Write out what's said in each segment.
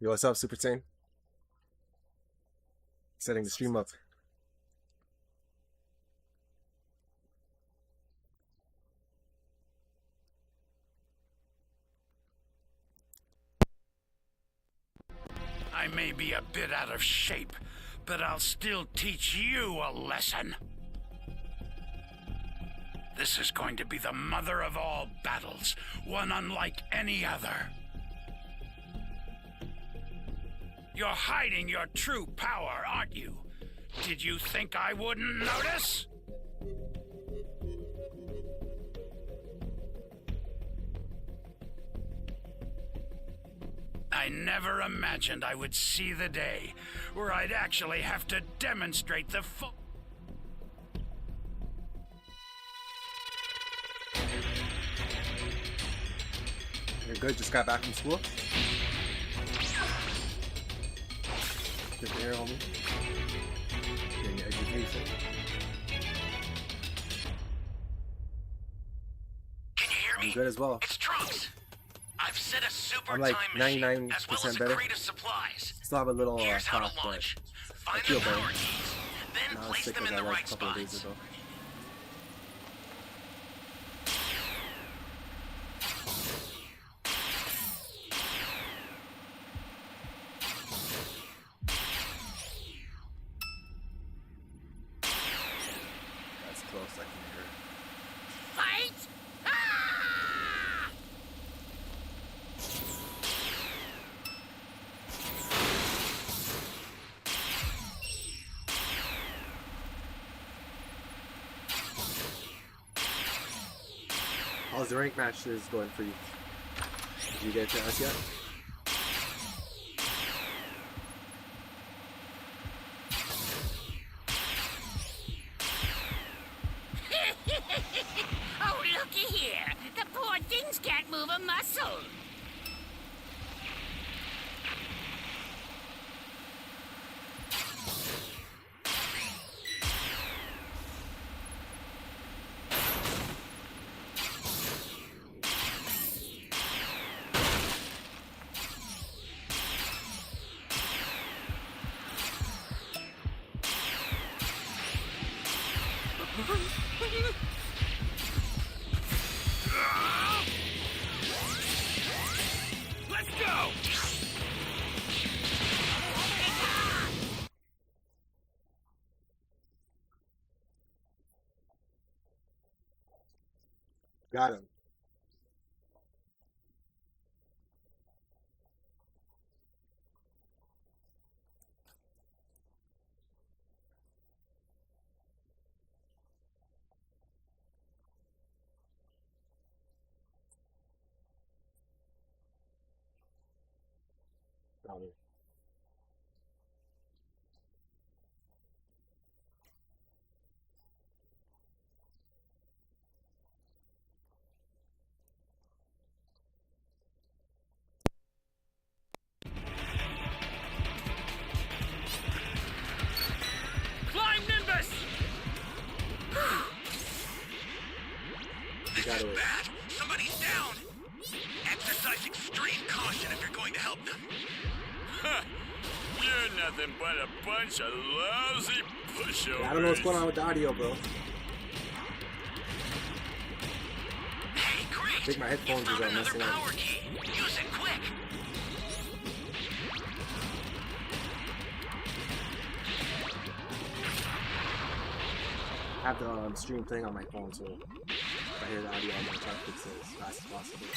Yo, what's up, Super Saiyan? Setting the stream up. I may be a bit out of shape, but I'll still teach you a lesson. This is going to be the mother of all battles, one unlike any other. You're hiding your true power, aren't you? Did you think I wouldn't notice? I never imagined I would see the day where I'd actually have to demonstrate the full... You're good, just got back from school? Good to hear, homie. Getting your education. Can you hear me? I'm good as well. It's Trunks. I've set a super I'm like time machine, 99% as well as a better. crate of supplies. Still have a little Here's how cough, to but launch. I Find feel the better. power keys, then Not as place sick them as in I the was right a couple of days spots. ago. That's close, I can hear it. Fight! Ah! How's the rank matches going for you? Did you get to us yet? Oh, looky here. The poor things can't move a muscle. Let's go! Got him. Got him. Flying Nimbus! You got away. Bad! Somebody's down! Exercise extreme caution if you're going to help them. You're nothing but a bunch of lousy pushovers. I don't know what's going on with the audio, bro. Hey, great! I think my headphones you are found another messing up. power key. Use it quick. I have the stream playing on my phone, so if I hear the audio, I'm gonna try to fix it as fast as possible.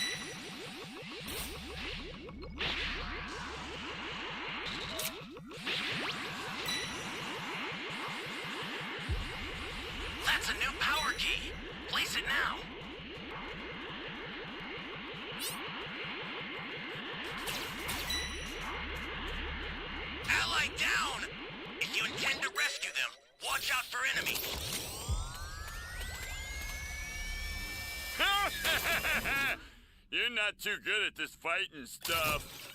That's a new power key. Place it now. Ally down! If you intend to rescue them, watch out for enemies. You're not too good at this fighting stuff.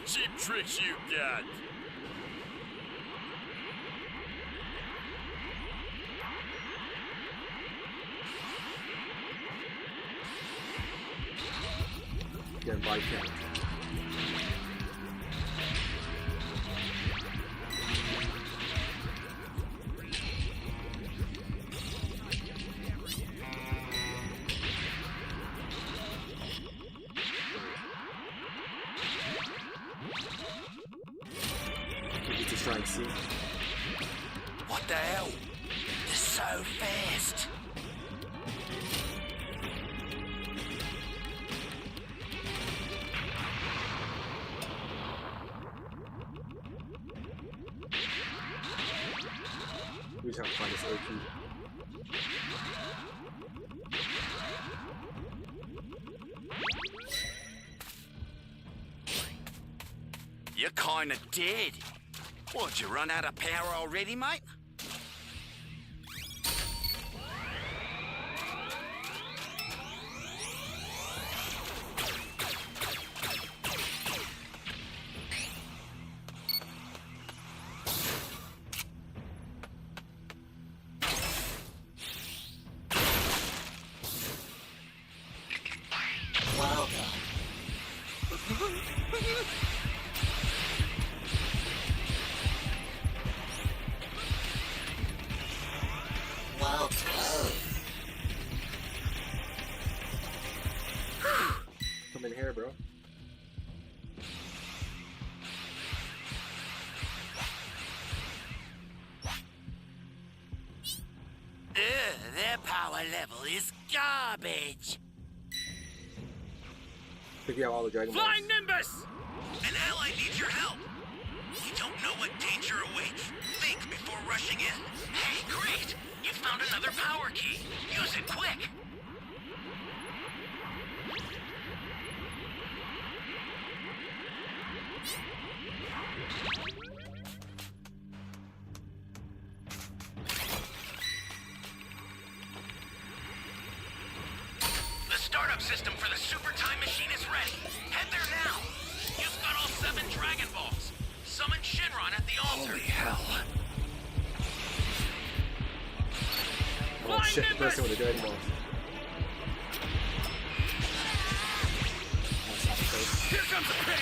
the cheap tricks you got. Getting body count. Just trying to see. What the hell? They're so fast. We just have to find this AP. You're kinda dead. What, you run out of power already, mate? Come in here, bro. Their power level is garbage. I think you have all the Dragon Balls. Flying Nimbus! An ally needs your help. We don't know what danger awaits. Think before rushing in. Hey, great! You found another power key. Use it quick. The startup system for the Super Time Machine is ready. Head there now. You've got all 7 Dragon Balls. Summon Shenron at the altar. Holy hell. Oh shit, the person with the Dragon Balls. That's not the face. Here comes the pain!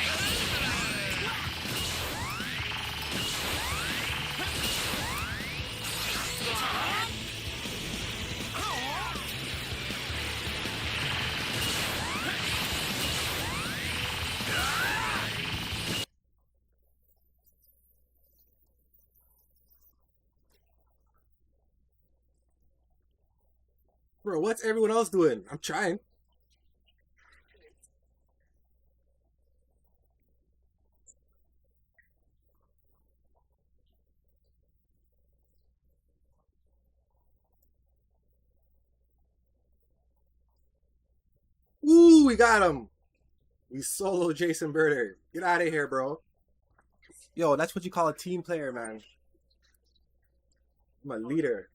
Bro, what's everyone else doing? I'm trying. Ooh, we got him. We solo Jason Birder. Get out of here, bro. Yo, that's what you call a team player, man. I'm a leader.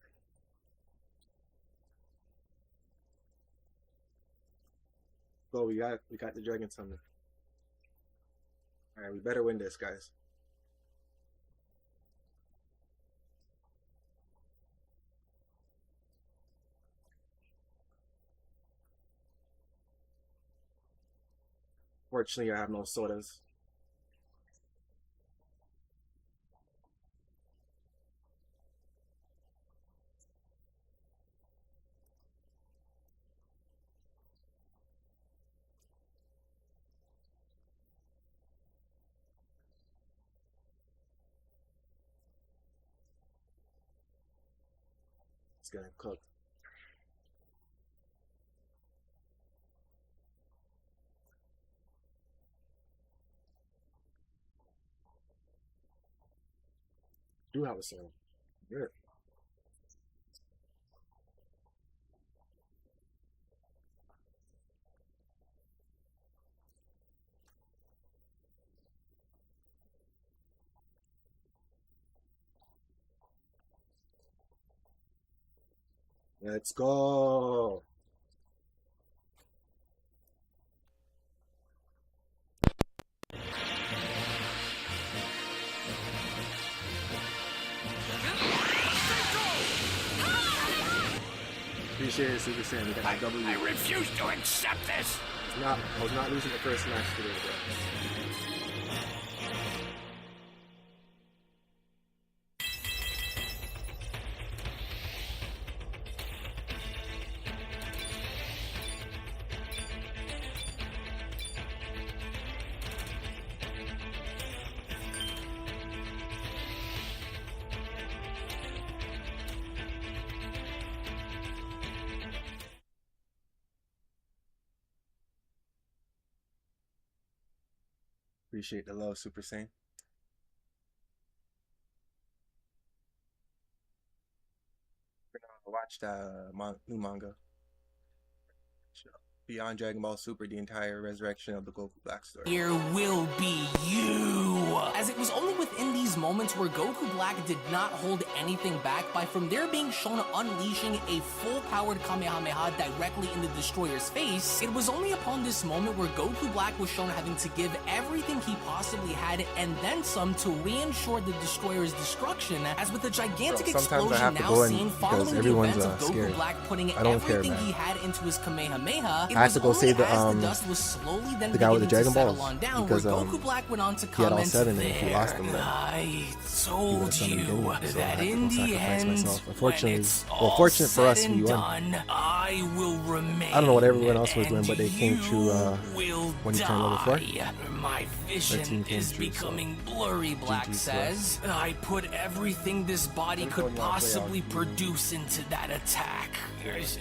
Oh, we got the Dragon Summon. Alright, we better win this, guys. Fortunately, I have no sodas. It's gonna cook. Do have a soda. Good. Let's go. Appreciate it, Super Saiyan. We got a W. I refuse to accept this. I was not losing the first match today, bro. Appreciate the love, Super Saiyan. Watch the new manga. Beyond Dragon Ball Super, the entire resurrection of the Goku Black story. Here will be you. As it was only within these moments where Goku Black did not hold anything back by from there being shown unleashing a full-powered Kamehameha directly in the Destroyer's face, it was only upon this moment where Goku Black was shown having to give everything he possibly had and then some to reinsure the Destroyer's destruction, as with a gigantic explosion now seen following the events of Goku Black putting everything he had into his Kamehameha. I had to go save the dust was slowly then guy with the Dragon Balls down, because Goku Black went on to he had all comment 7 and he lost them. I told you that in the end, unfortunately, fortunate for us, we won. I will remain. I don't know what everyone else was doing, but they came through when you turn level 4. My vision is becoming blurry, Black says. I put everything this body could possibly produce into that attack,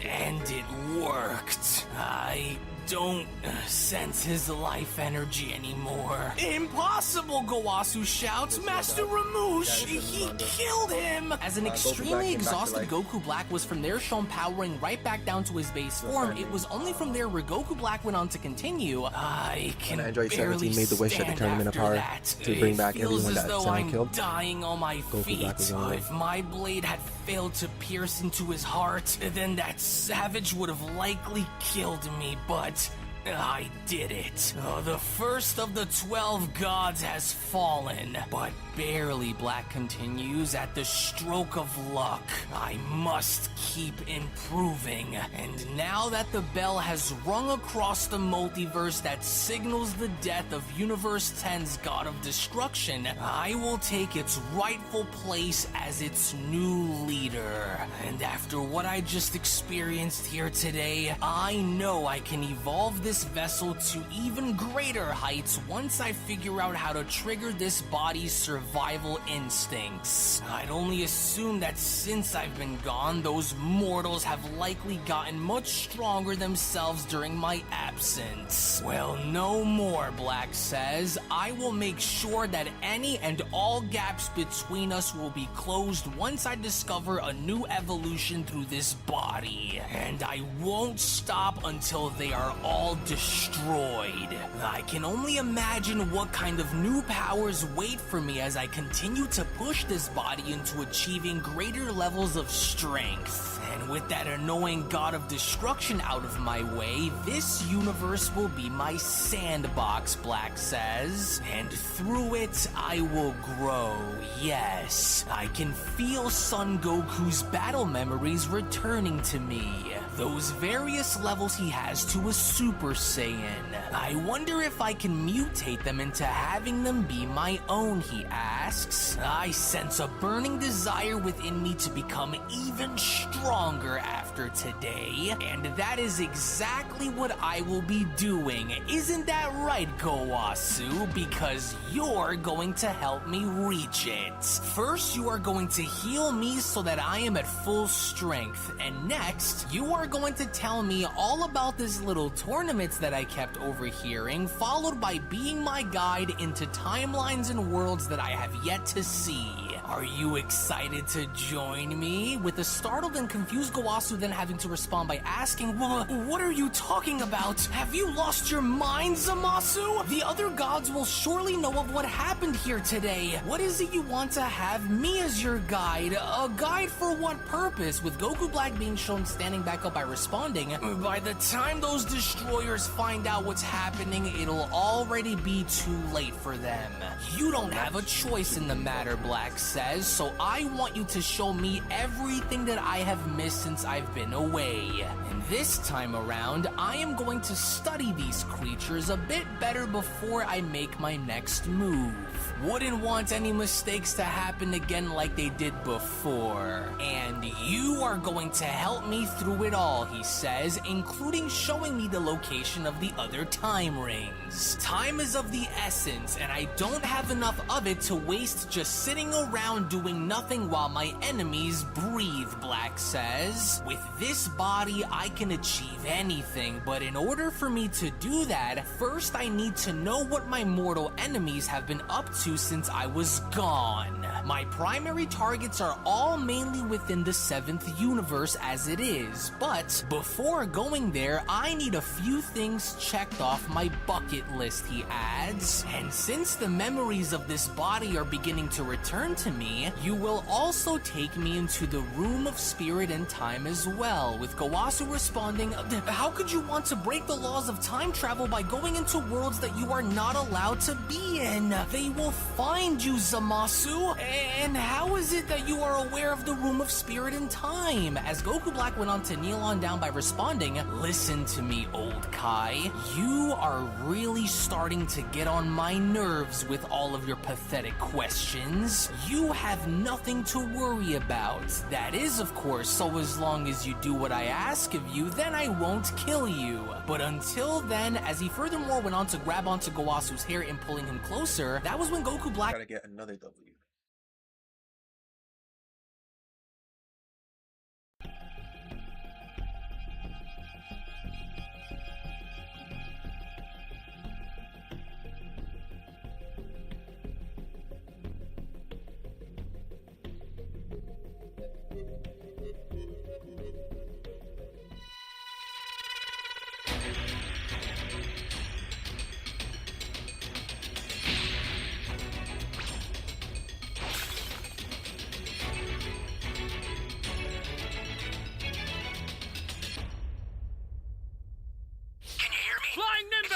and it worked. I don't sense his life energy anymore. Impossible, Gowasu shouts. Master Ramush, he killed him! As an extremely exhausted Goku Black was from there shown powering right back down to his base form, it was only from there where Goku Black went on to continue. I can Android 17 made the wish at the Tournament of Power to bring back everyone that Cell killed. Dying on my feet. If my blade had failed to pierce into his heart, then that savage would have likely killed me, but I did it. The first of the 12 gods has fallen, but barely, Black continues. At the stroke of luck, I must keep improving. And now that the bell has rung across the multiverse that signals the death of Universe 10's God of Destruction, I will take its rightful place as its new leader. And after what I just experienced here today, I know I can evolve this vessel to even greater heights once I figure out how to trigger this body's survival instincts. I'd only assume that since I've been gone, those mortals have likely gotten much stronger themselves during my absence. Well, no more, Black says. I will make sure that any and all gaps between us will be closed once I discover a new evolution through this body. And I won't stop until they are all destroyed. I can only imagine what kind of new powers wait for me as I continue to push this body into achieving greater levels of strength. And with that annoying God of Destruction out of my way, this universe will be my sandbox, Black says. And through it, I will grow. Yes, I can feel Son Goku's battle memories returning to me. Those various levels he has to a Super Saiyan. I wonder if I can mutate them into having them be my own, he asks. I sense a burning desire within me to become even stronger after today, and that is exactly what I will be doing. Isn't that right, Gowasu? Because you're going to help me reach it. First, you are going to heal me so that I am at full strength, and next, you are going to tell me all about this little tournaments that I kept overhearing, followed by being my guide into timelines and worlds that I have yet to see. Are you excited to join me? With a startled and confused Gowasu then having to respond by asking, what are you talking about? Have you lost your mind, Zamasu? The other gods will surely know of what happened here today. What is it you want to have me as your guide? A guide for what purpose? With Goku Black being shown standing back up by responding, by the time those destroyers find out what's happening, it'll already be too late for them. You don't have a choice in the matter, Black says. says, so I want you to show me everything that I have missed since I've been away. And this time around, I am going to study these creatures a bit better before I make my next move. Wouldn't want any mistakes to happen again like they did before. And you are going to help me through it all, he says, including showing me the location of the other time rings. Time is of the essence, and I don't have enough of it to waste just sitting around doing nothing while my enemies breathe, Black says. With this body, I can achieve anything, but in order for me to do that, first I need to know what my mortal enemies have been up to since I was gone. My primary targets are all mainly within the 7th universe as it is, but before going there, I need a few things checked off my bucket list, he adds. And since the memories of this body are beginning to return to me, you will also take me into the Room of Spirit and Time as well, with Gowasu responding, how could you want to break the laws of time travel by going into worlds that you are not allowed to be in? They will find you, Zamasu. And how is it that you are aware of the Room of Spirit and Time? As Goku Black went on to kneel on down by responding, listen to me, old Kai. You are really starting to get on my nerves with all of your pathetic questions. You have nothing to worry about. That is, of course, so as long as you do what I ask of you, then I won't kill you. But until then, as he furthermore went on to grab onto Gowasu's hair and pulling him closer, that was when Goku Black Gotta get another W.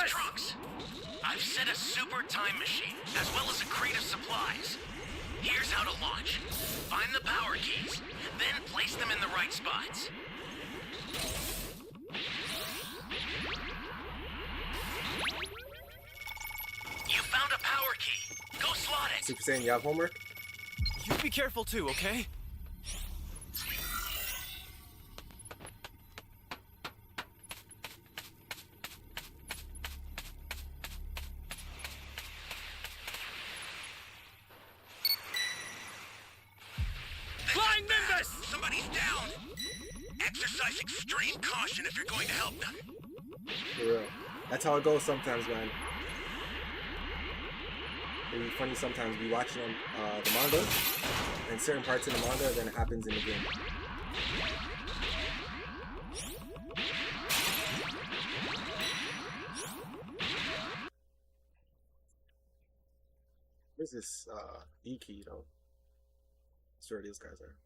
Trunks. I've set a super time machine, as well as a crate of supplies. Here's how to launch. Find the power keys, then place them in the right spots. You found a power key. Go slot it. Super Saiyan, you have homework? You be careful too, okay? Flying Nimbus! Somebody's down! Exercise extreme caution if you're going to help them. For real. That's how it goes sometimes, man. It'd be funny sometimes. Be watching the manga, and certain parts of the manga, then it happens in the game. Where's this E key though? Sure, these guys are.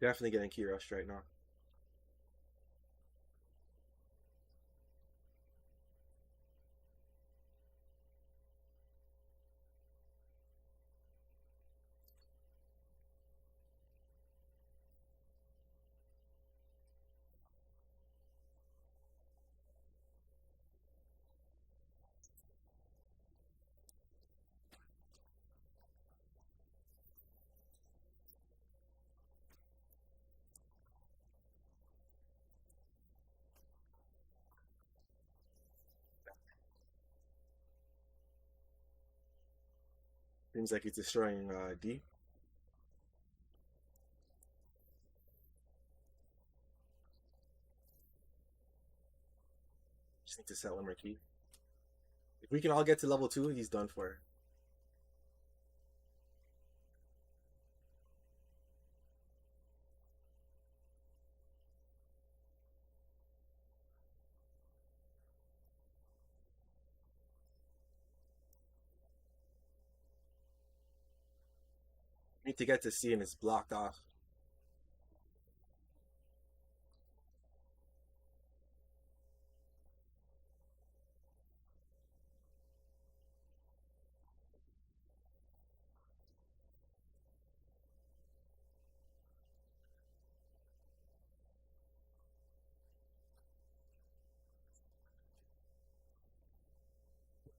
Definitely getting key rushed right now. Seems like he's destroying D. Just need to set one more key. If we can all get to level 2, he's done for. Need to get to C and it's blocked off.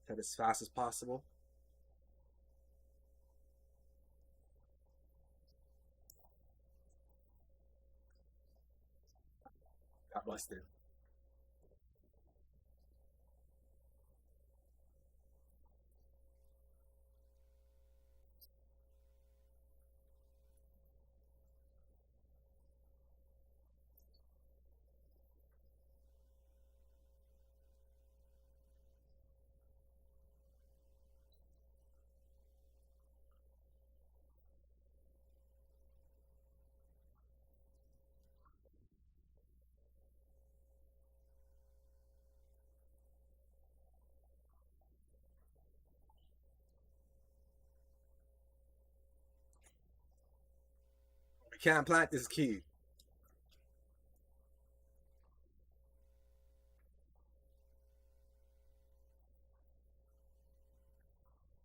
Head as fast as possible. Got busted. We can't plant this key.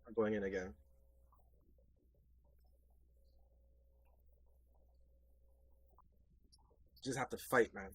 I'm going in again. Just have to fight, man.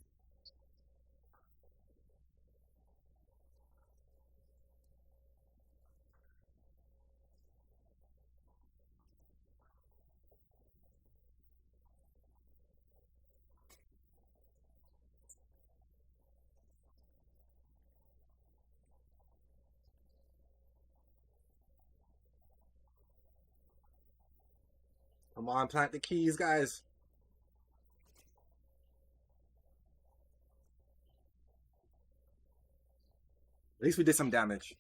Come on, plant the keys, guys. At least we did some damage.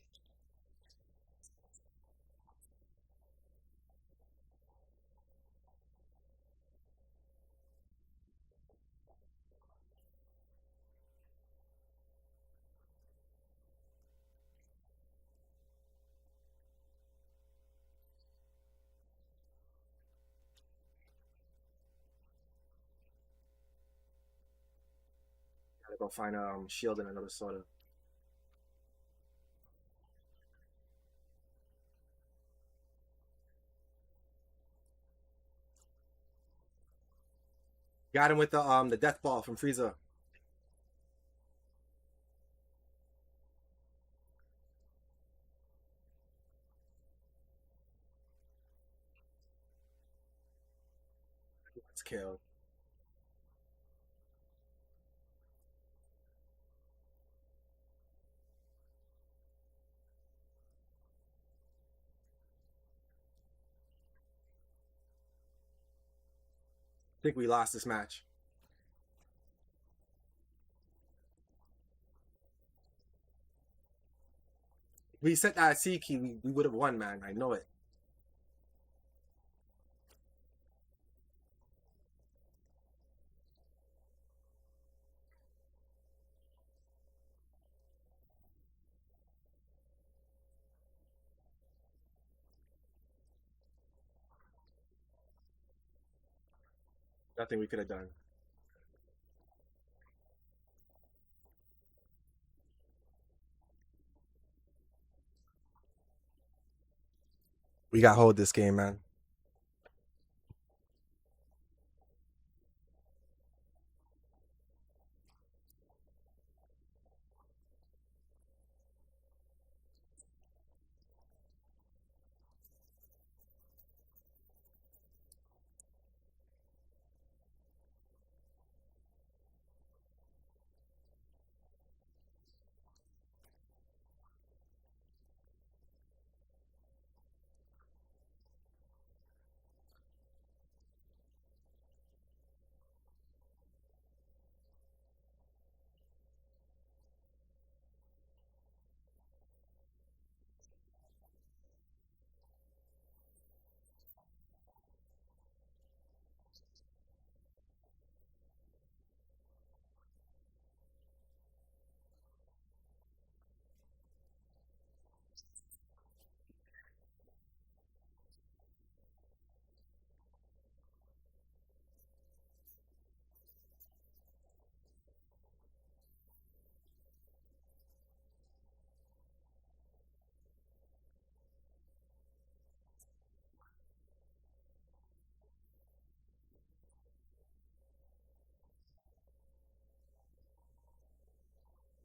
Gotta go find a shield and another soda. Got him with the death ball from Frieza. It's killed. I think we lost this match. If we set that C key, we would have won, man. I know it. Nothing we could have done. We got hold this game, man.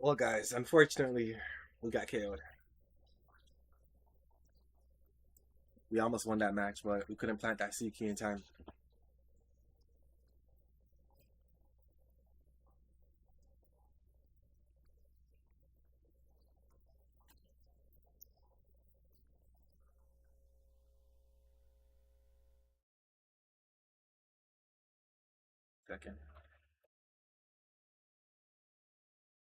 Well, guys, unfortunately, we got KO'd. We almost won that match, but we couldn't plant that C key in time. Second.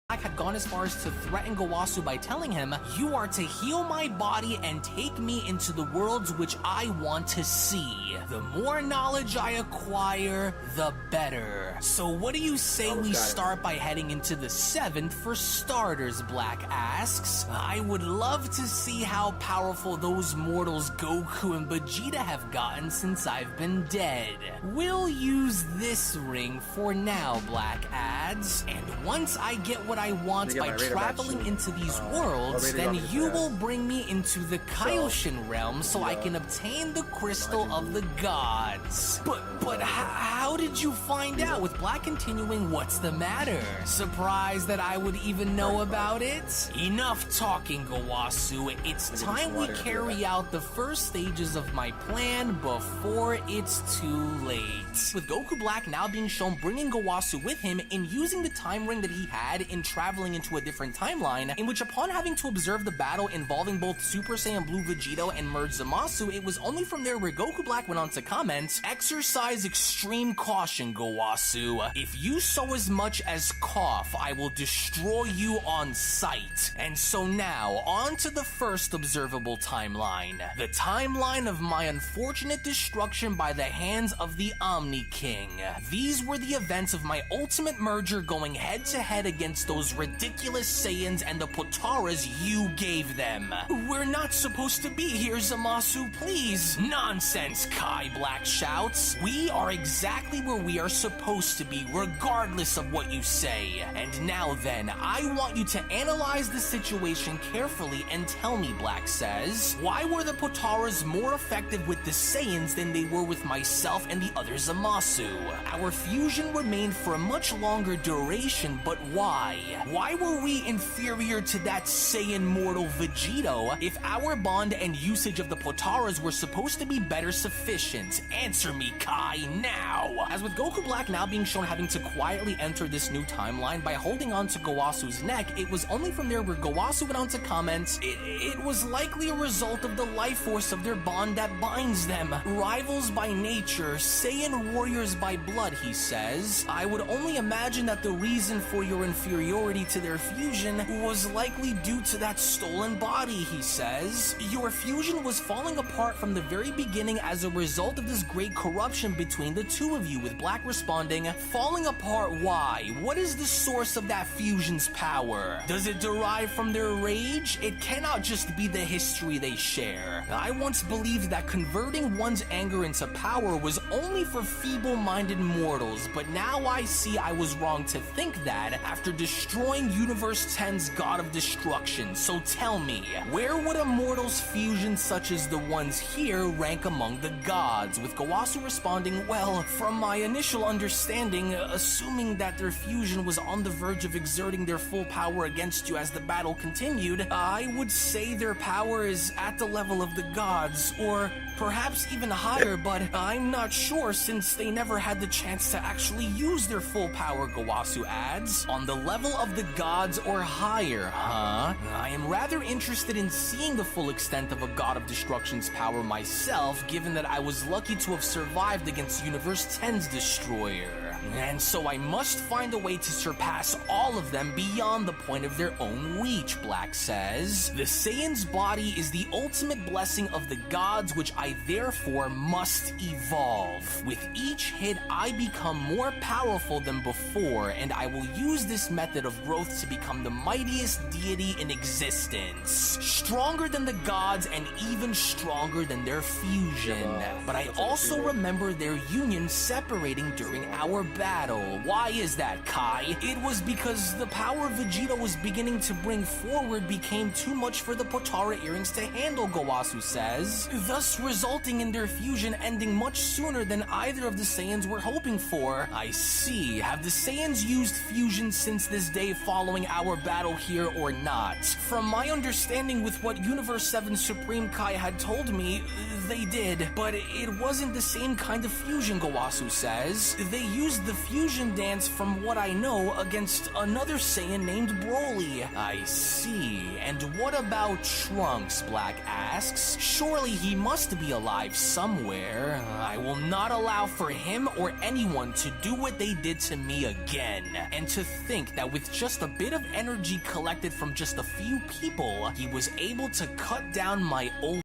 Black had gone as far as to threaten Gowasu by telling him, "You are to heal my body and take me into the worlds which I want to see. The more knowledge I acquire, the better." So what do you say we start by heading into the 7th for starters, Black asks. I would love to see how powerful those mortals Goku and Vegeta have gotten since I've been dead. We'll use this ring for now, Black adds, and once I get what I want by traveling into these worlds, then you will bring me into the Kaioshin realm so I can obtain the Crystal of the Gods. But how did you find out? With Black continuing, what's the matter? Surprised that I would even know about it? Enough talking, Gowasu. It's time we carry out the first stages of my plan before it's too late. With Goku Black now being shown bringing Gowasu with him and using the time ring that he had in traveling into a different timeline, in which upon having to observe the battle involving both Super Saiyan Blue Vegito and merged Zamasu, it was only from there where Goku Black went on to comment, "Exercise extreme caution, Gowasu. If you so as much as cough, I will destroy you on sight." And so now, on to the first observable timeline. The timeline of my unfortunate destruction by the hands of the Omni King. These were the events of my ultimate merger going head to head against those ridiculous Saiyans and the Potaras you gave them. "We're not supposed to be here, Zamasu, please." "Nonsense," Kai Black shouts. "We are exactly where we are supposed to be, regardless of what you say. And now then, I want you to analyze the situation carefully and tell me," Black says, "why were the Potaras more effective with the Saiyans than they were with myself and the other Zamasu? Our fusion remained for a much longer duration, but why? Why were we inferior to that Saiyan mortal Vegito if our bond and usage of the Potaras were supposed to be better sufficient? Answer me, Kai, now." As with Goku Black now being shown having to quietly enter this new timeline by holding on to Gowasu's neck, it was only from there where Gowasu went on to comment, it was likely a result of the life force of their bond that binds them. Rivals by nature, Saiyan warriors by blood, he says. I would only imagine that the reason for your inferiority to their fusion was likely due to that stolen body, he says. Your fusion was falling apart from the very beginning as a result of this great corruption between the two of you, with Black responding, "Falling apart, why? What is the source of that fusion's power? Does it derive from their rage? It cannot just be the history they share. I once believed that converting one's anger into power was only for feeble-minded mortals, but now I see I was wrong to think that after destroying Universe 10's God of Destruction. So tell me, where would a mortal's fusion such as the ones here rank among the gods?" With Gowasu responding, "Well, from my initial understanding, assuming that their fusion was on the verge of exerting their full power against you as the battle continued, I would say their power is at the level of the gods, or perhaps even higher, but I'm not sure since they never had the chance to actually use their full power," Gowasu adds. "On the level of the gods or higher, huh? I am rather interested in seeing the full extent of a God of Destruction's power myself, given that I was lucky to have survived against Universe 10's destroyer. And so I must find a way to surpass all of them beyond the point of their own reach," Black says. "The Saiyan's body is the ultimate blessing of the gods, which I therefore must evolve. With each hit, I become more powerful than before, and I will use this method of growth to become the mightiest deity in existence. Stronger than the gods and even stronger than their fusion. But I also remember their union separating during our battle. Why is that, Kai? It was because the power Vegeta was beginning to bring forward became too much for the Potara earrings to handle," Gowasu says. "Thus resulting in their fusion ending much sooner than either of the Saiyans were hoping for. I see. Have the Saiyans used fusion since this day following our battle here or not? From my understanding with what Universe 7 Supreme Kai had told me, they did, but it wasn't the same kind of fusion, Gowasu says. They used the fusion dance, from what I know, against another Saiyan named Broly. I see. And what about Trunks, Black asks. Surely he must be alive somewhere. I will not allow for him or anyone to do what they did to me again. And to think that with just a bit of energy collected from just a few people, he was able to cut down my old.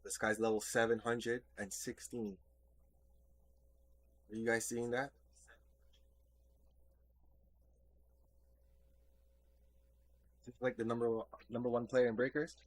This guy's level 716. Are you guys seeing that? Is like the number one player in Breakers?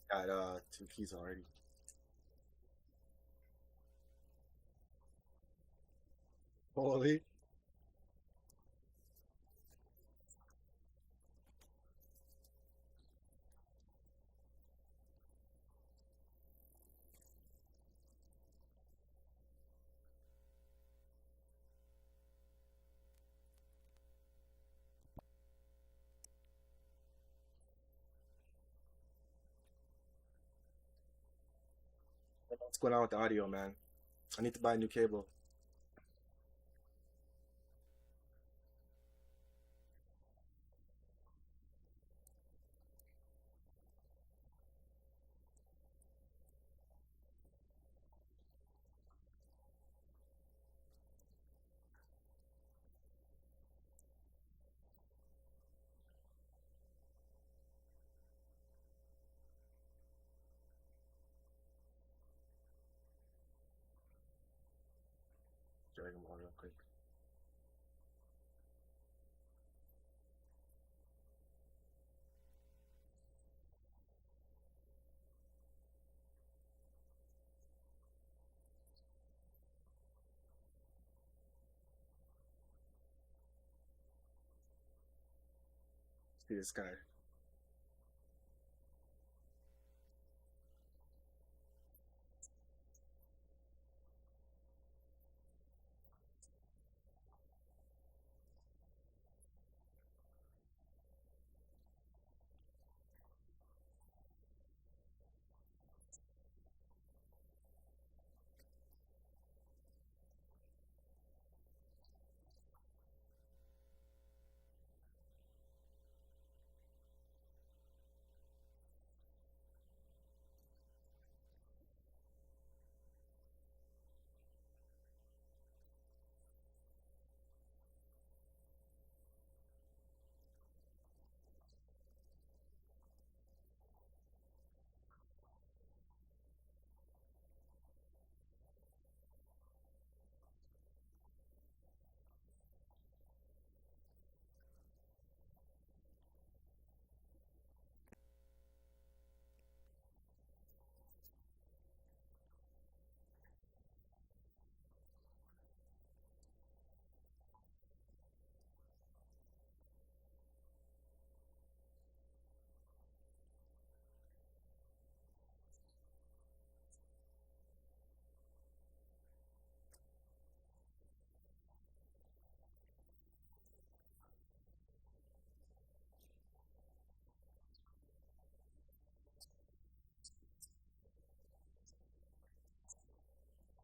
Got 2 keys already. Holy. What's going on with the audio, man? I need to buy a new cable. Dragon Ball real quick. See this guy.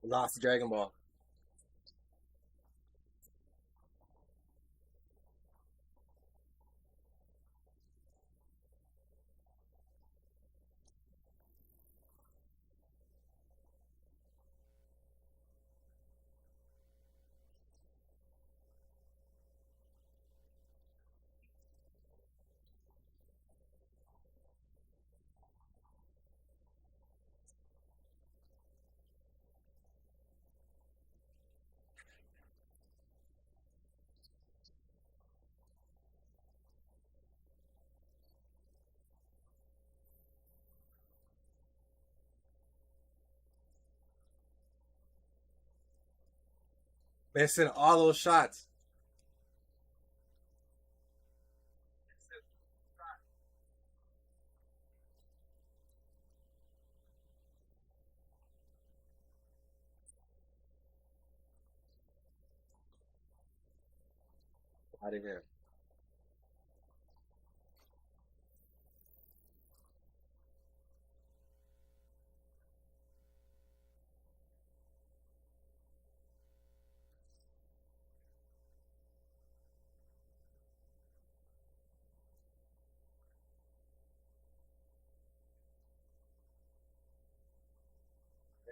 Lost the Dragon Ball. Missing all those shots. Out of here.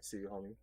I see you, homie.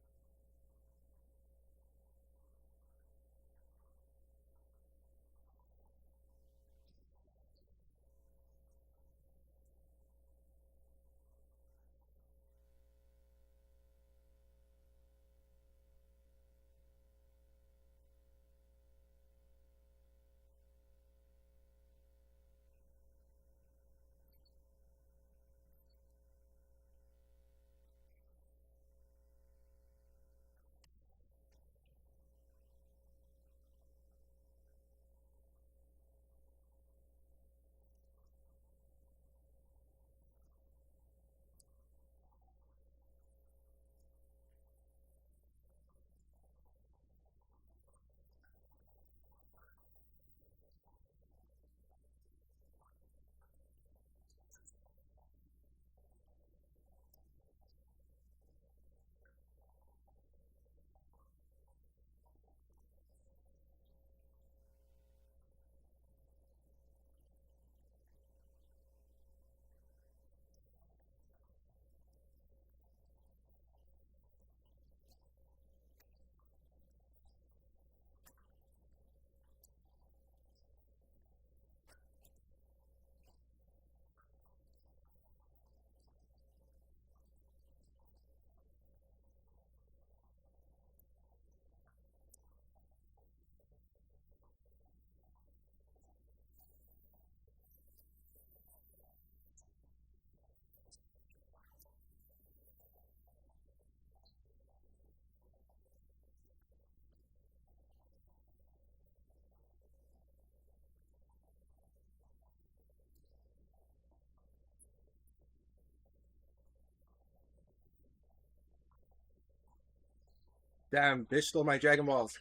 Damn, bitch stole my Dragon Balls.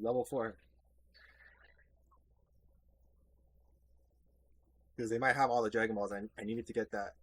Level 4. Because they might have all the Dragon Balls. I needed to get that.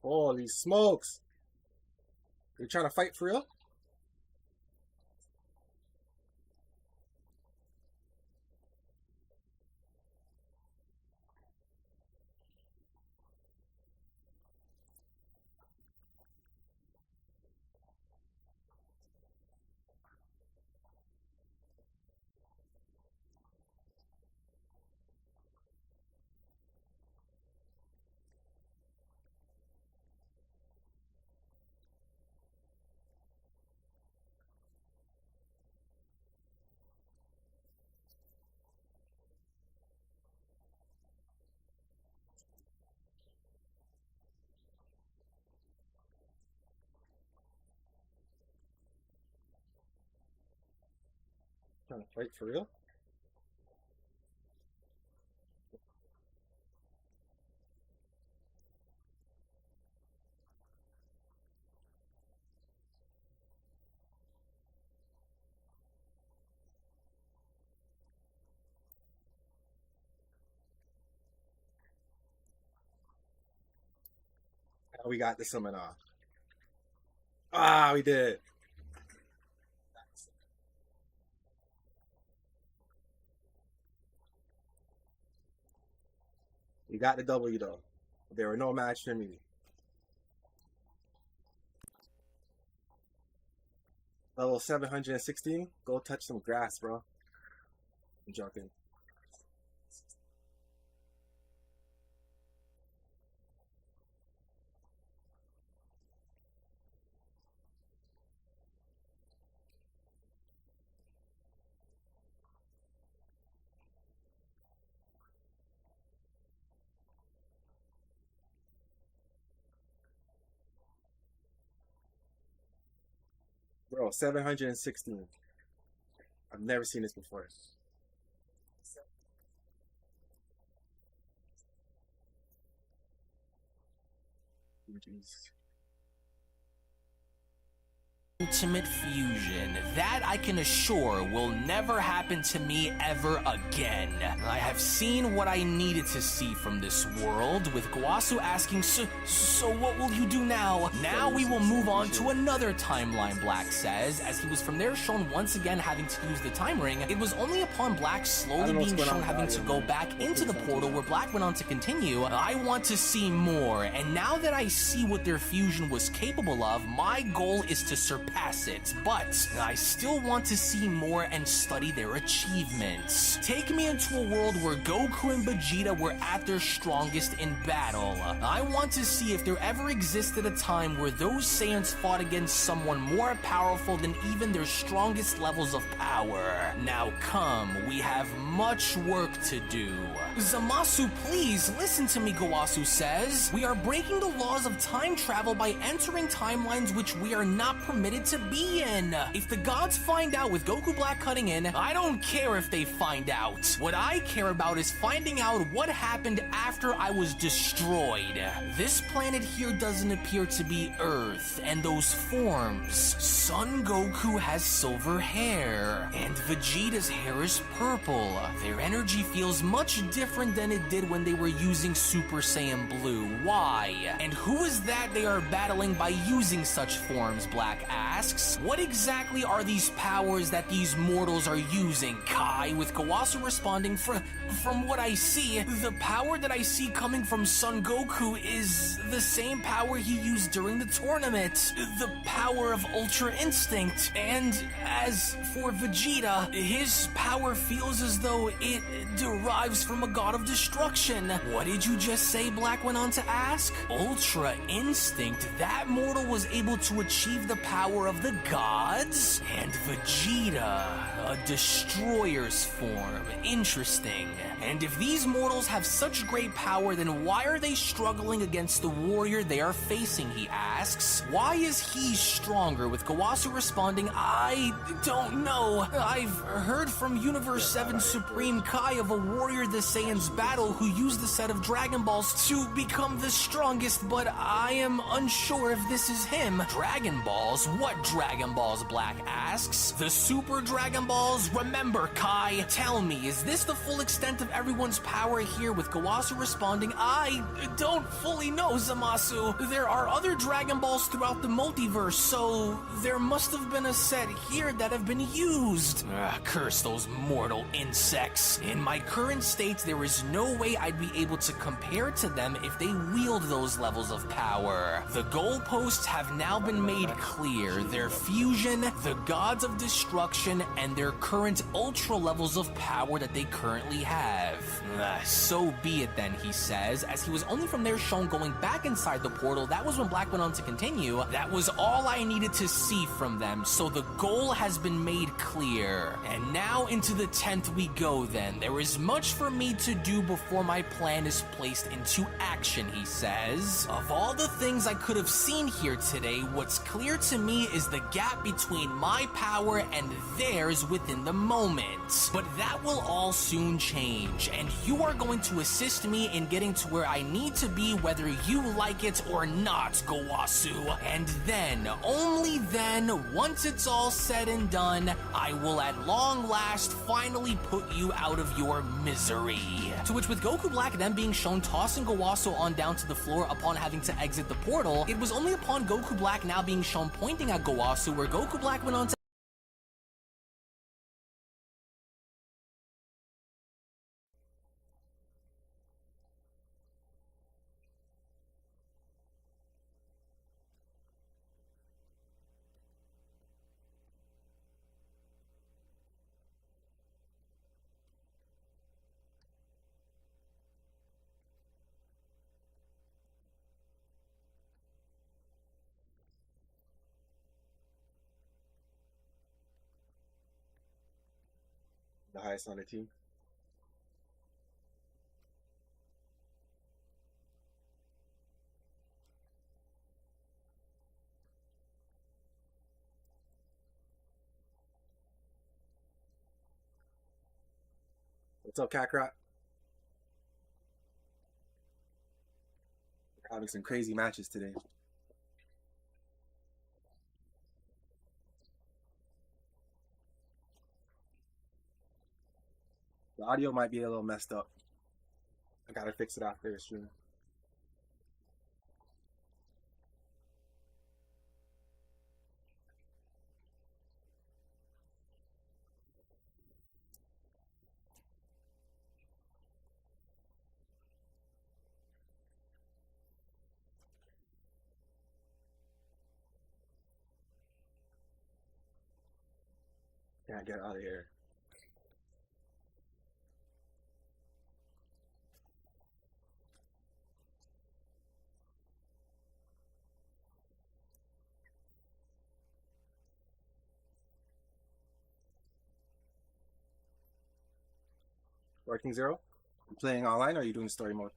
Holy smokes. They're trying to fight for real? Trying to fight for real? Oh, we got the summon off. Ah, we did. We got the W though. There were no match for me. Level 716. Go touch some grass, bro. I'm joking. Bro, 716. I've never seen this before. Jeez. Ultimate fusion. That I can assure will never happen to me ever again. I have seen what I needed to see from this world, with Gowasu asking, so what will you do now? Now we will move on to another timeline, Black says, as he was from there shown once again having to use the time ring. It was only upon Black slowly being shown having to go back into the portal where Black went on to continue. I want to see more, and now that I see what their fusion was capable of, my goal is to surpass it, but I still want to see more and study their achievements. Take me into a world where Goku and Vegeta were at their strongest in battle. I want to see if there ever existed a time where those Saiyans fought against someone more powerful than even their strongest levels of power. Now come, we have much work to do. Zamasu, please listen to me, Gowasu says. We are breaking the laws of time travel by entering timelines which we are not permitted to be in. If the gods find out with Goku Black cutting in, I don't care if they find out. What I care about is finding out what happened after I was destroyed. This planet here doesn't appear to be Earth, and those forms. Son Goku has silver hair, and Vegeta's hair is purple. Their energy feels much different than it did when they were using Super Saiyan Blue. Why? And who is that they are battling by using such forms, Black asks. What exactly are these powers that these mortals are using? Kai, with Gowasu responding, from what I see, the power that I see coming from Son Goku is the same power he used during the tournament. The power of Ultra Instinct. And as for Vegeta, his power feels as though it derives from a god of destruction. What did you just say? Black went on to ask. Ultra Instinct? That mortal was able to achieve the power of the gods? And Vegeta, a destroyer's form. Interesting. And if these mortals have such great power, then why are they struggling against the warrior they are facing, he asks. Why is he stronger? With Gowasu responding, I don't know. I've heard from Universe 7 Supreme Kai of a warrior the Saiyans battle who used the set of Dragon Balls to become the strongest, but I am unsure if this is him. Dragon Balls? What Dragon Balls, Black asks. The Super Dragon Balls? Remember, Kai. Tell me, is this the full extent of everyone's power here, with Gowasu responding, I don't fully know, Zamasu. There are other Dragon Balls throughout the multiverse, so there must have been a set here that have been used. Curse those mortal insects. In my current state, there is no way I'd be able to compare to them if they wield those levels of power. The goalposts have now been made clear. Their fusion, the gods of destruction, and their current ultra levels of power that they currently have. So be it then, he says, as he was only from there shown going back inside the portal. That was when Black went on to continue. That was all I needed to see from them, so the goal has been made clear. And now into the 10th we go then. There is much for me to do before my plan is placed into action, he says. Of all the things I could have seen here today, what's clear to me is the gap between my power and theirs within the moment. But that will all soon change, and you are going to assist me in getting to where I need to be, whether you like it or not, Gowasu. And then, only then, once it's all said and done, I will at long last finally put you out of your misery. To which, with Goku Black then being shown tossing Gowasu on down to the floor upon having to exit the portal, it was only upon Goku Black now being shown pointing at Gowasu where Goku Black went on to The highest on the team. What's up, Kakarot? We're having some crazy matches today. The audio might be a little messed up. I gotta fix it after the stream. Can't get out of here. Working Zero? You playing online or are you doing story mode?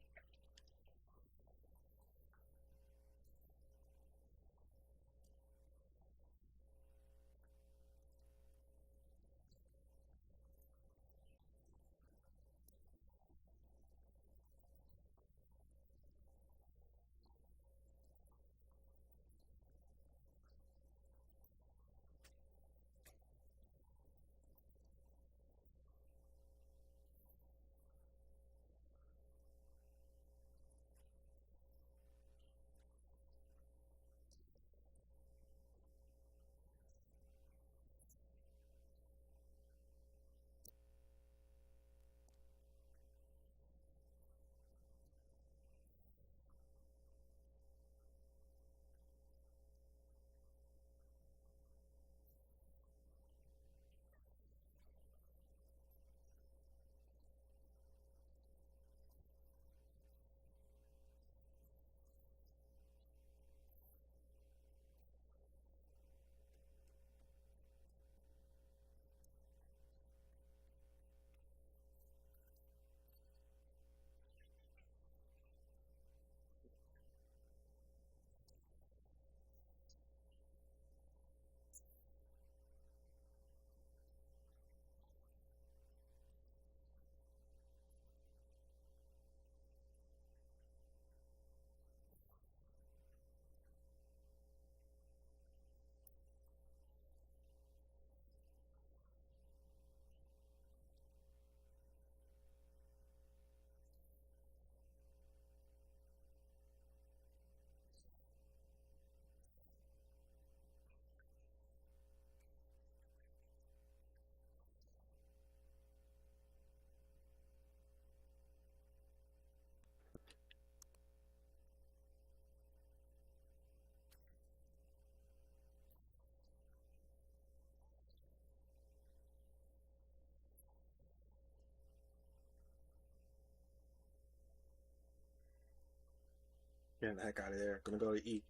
Getting the heck out of there. Gonna go to E.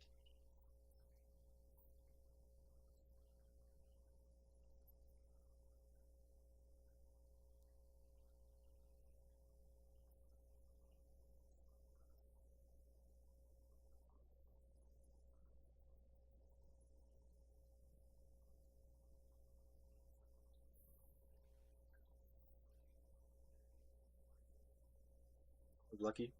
Lucky.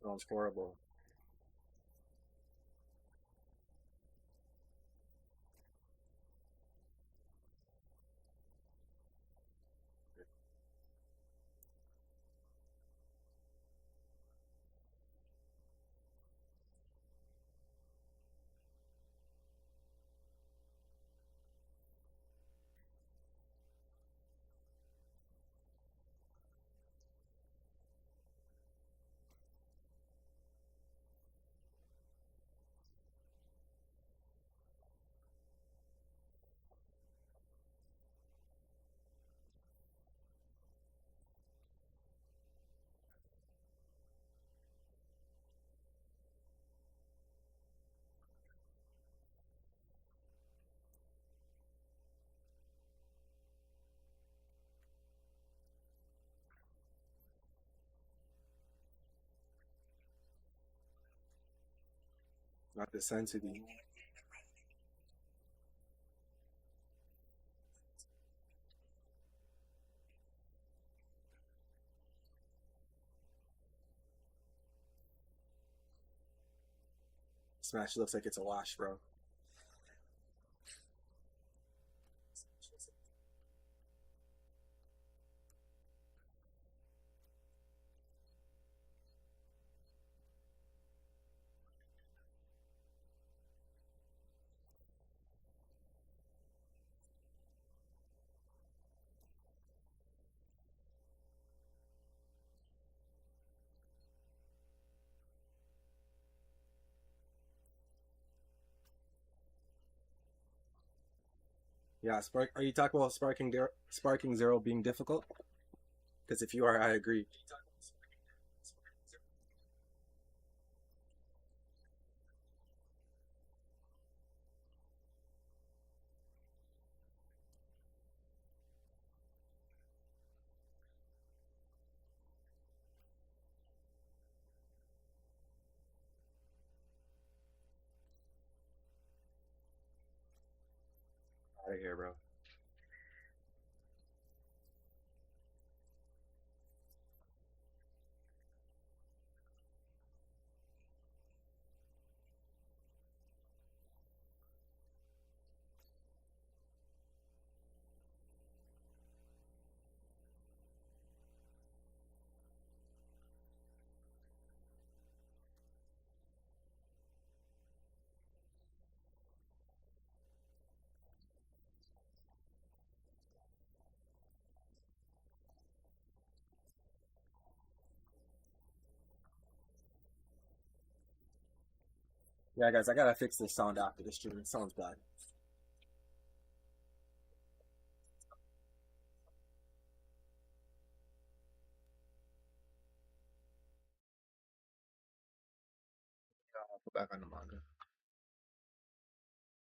Sounds horrible. Not the sensitive. This match looks like it's a wash, bro. Yeah, Spark. Are you talking about Sparking Zero being difficult? Because if you are, I agree. Out of here, bro. Yeah, guys, I gotta fix this sound after this stream. It sounds bad. I'll put back on the manga.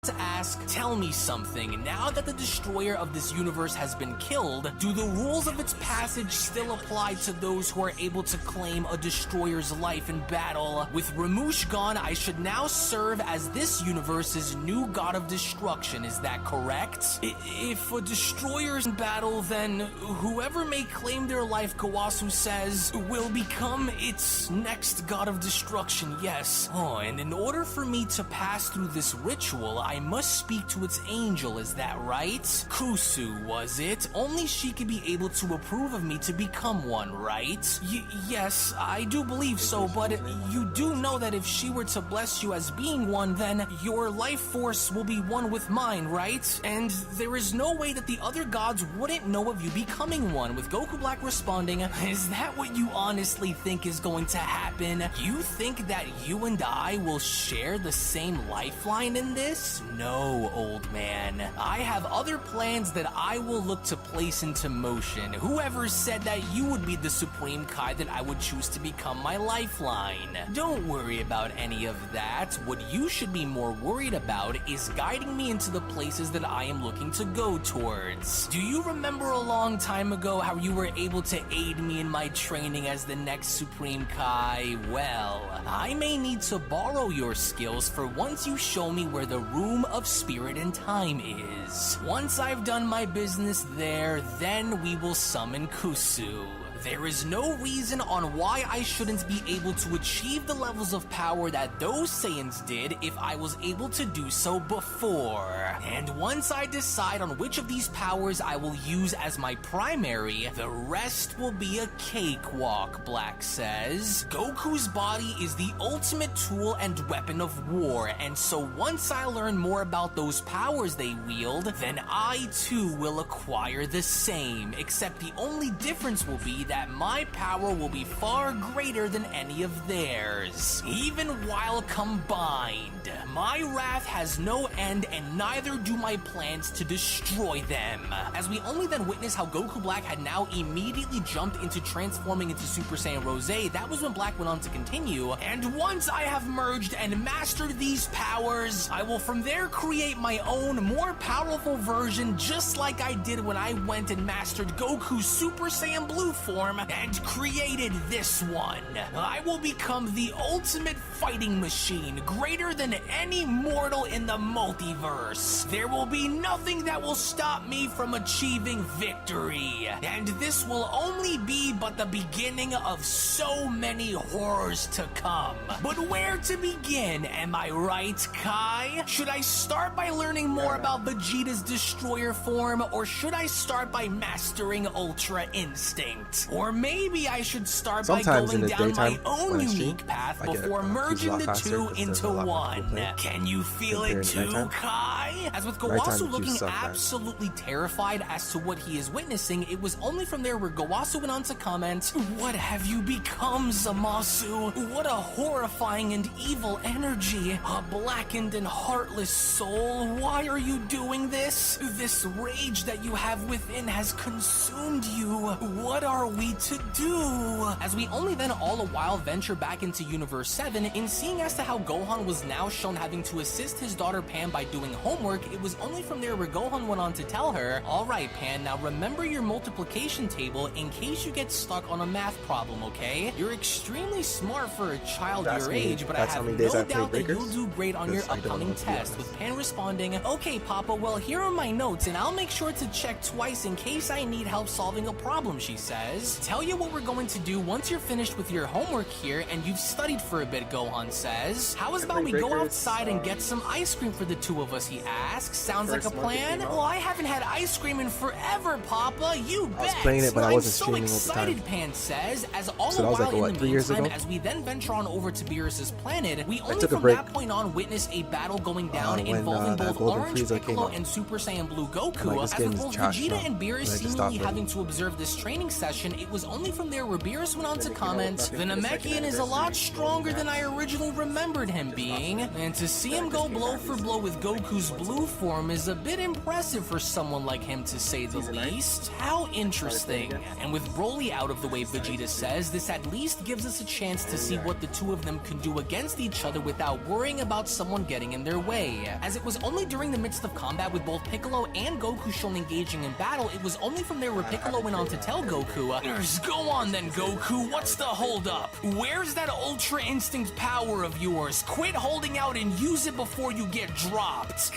To ask, tell me something. Now that the destroyer of this universe has been killed, do the rules of its passage still apply to those who are able to claim a destroyer's life in battle? With Ramush gone, I should now serve as this universe's new god of destruction. Is that correct? If a destroyer's in battle, then whoever may claim their life, Kawasu says, will become its next god of destruction, yes. Oh, and in order for me to pass through this ritual, I must speak to its angel, is that right? Kusu, was it? Only she could be able to approve of me to become one, right? Yes, I do believe so, but you do know that if she were to bless you as being one, then your life force will be one with mine, right? And there is no way that the other gods wouldn't know of you becoming one, with Goku Black responding, is that what you honestly think is going to happen? You think that you and I will share the same lifeline in this? No, old man. I have other plans that I will look to place into motion. Whoever said that you would be the Supreme Kai that I would choose to become my lifeline? Don't worry about any of that. What you should be more worried about is guiding me into the places that I am looking to go towards. Do you remember a long time ago how you were able to aid me in my training as the next Supreme Kai? Well, I may need to borrow your skills for once you show me where the Room of Spirit and Time is. Once I've done my business there, then we will summon Kusu. There is no reason on why I shouldn't be able to achieve the levels of power that those Saiyans did if I was able to do so before. And once I decide on which of these powers I will use as my primary, the rest will be a cakewalk, Black says. Goku's body is the ultimate tool and weapon of war, and so once I learn more about those powers they wield, then I too will acquire the same, except the only difference will be that my power will be far greater than any of theirs. Even while combined, my wrath has no end and neither do my plans to destroy them. As we only then witness how Goku Black had now immediately jumped into transforming into Super Saiyan Rose, that was when Black went on to continue, and once I have merged and mastered these powers, I will from there create my own more powerful version, just like I did when I went and mastered Goku's Super Saiyan Blue form and created this one. I will become the ultimate fighting machine, greater than any mortal in the multiverse. There will be nothing that will stop me from achieving victory, and this will only be but the beginning of so many horrors to come. But where to begin, am I right, Kai? Should I start by learning more about Vegeta's destroyer form, or should I start by mastering Ultra Instinct? Or maybe I should start by going down my own unique path before merging the two into one. Can you feel it too, Kai? As with Gowasu looking absolutely terrified as to what he is witnessing, it was only from there where Gowasu went on to comment, "What have you become, Zamasu? What a horrifying and evil energy. A blackened and heartless soul. Why are you doing this? This rage that you have within has consumed you. What are we to do?" As we only then all the while venture back into Universe 7, in seeing as to how Gohan was now shown having to assist his daughter Pan by doing homework, it was only from there where Gohan went on to tell her, "Alright Pan, now remember your multiplication table in case you get stuck on a math problem, okay? You're extremely smart for a child your age, but I have no doubt that you'll do great on your upcoming test," with Pan responding, "Okay Papa, well here are my notes and I'll make sure to check twice in case I need help solving a problem," she says. "Tell you what we're going to do once you're finished with your homework here and you've studied for a bit," Gohan says. "How is about we go outside and get some ice cream for the two of us," he asks. "Sounds like a plan?" "Well, I haven't had ice cream in forever, Papa. You bet." I was playing it, but I wasn't so streaming all the excited, time. Pan says, as all So the that was while like, what, in the 3 years meantime, ago? as we then venture on over to Beerus's planet, we only took a from break. that point on witness a battle going down when, involving that both Golden Orange Frieza came Piccolo out. and Super Saiyan Blue Goku, I'm like, this as game with is both trash Vegeta now. and Beerus I just seemingly stopped having to observe this training session. It was only from there where Beerus went on to comment, "The Namekian is a lot stronger than I originally remembered him being, and to see him go blow for blow with Goku's blue form is a bit impressive for someone like him, to say the least. How interesting." And with Broly out of the way, Vegeta says, "This at least gives us a chance to see what the two of them can do against each other without worrying about someone getting in their way." As it was only during the midst of combat with both Piccolo and Goku shown engaging in battle, it was only from there where Piccolo went on to tell Goku, Go on then, Goku. What's the holdup? Where's that Ultra Instinct power of yours? Quit holding out and use it before you get dropped.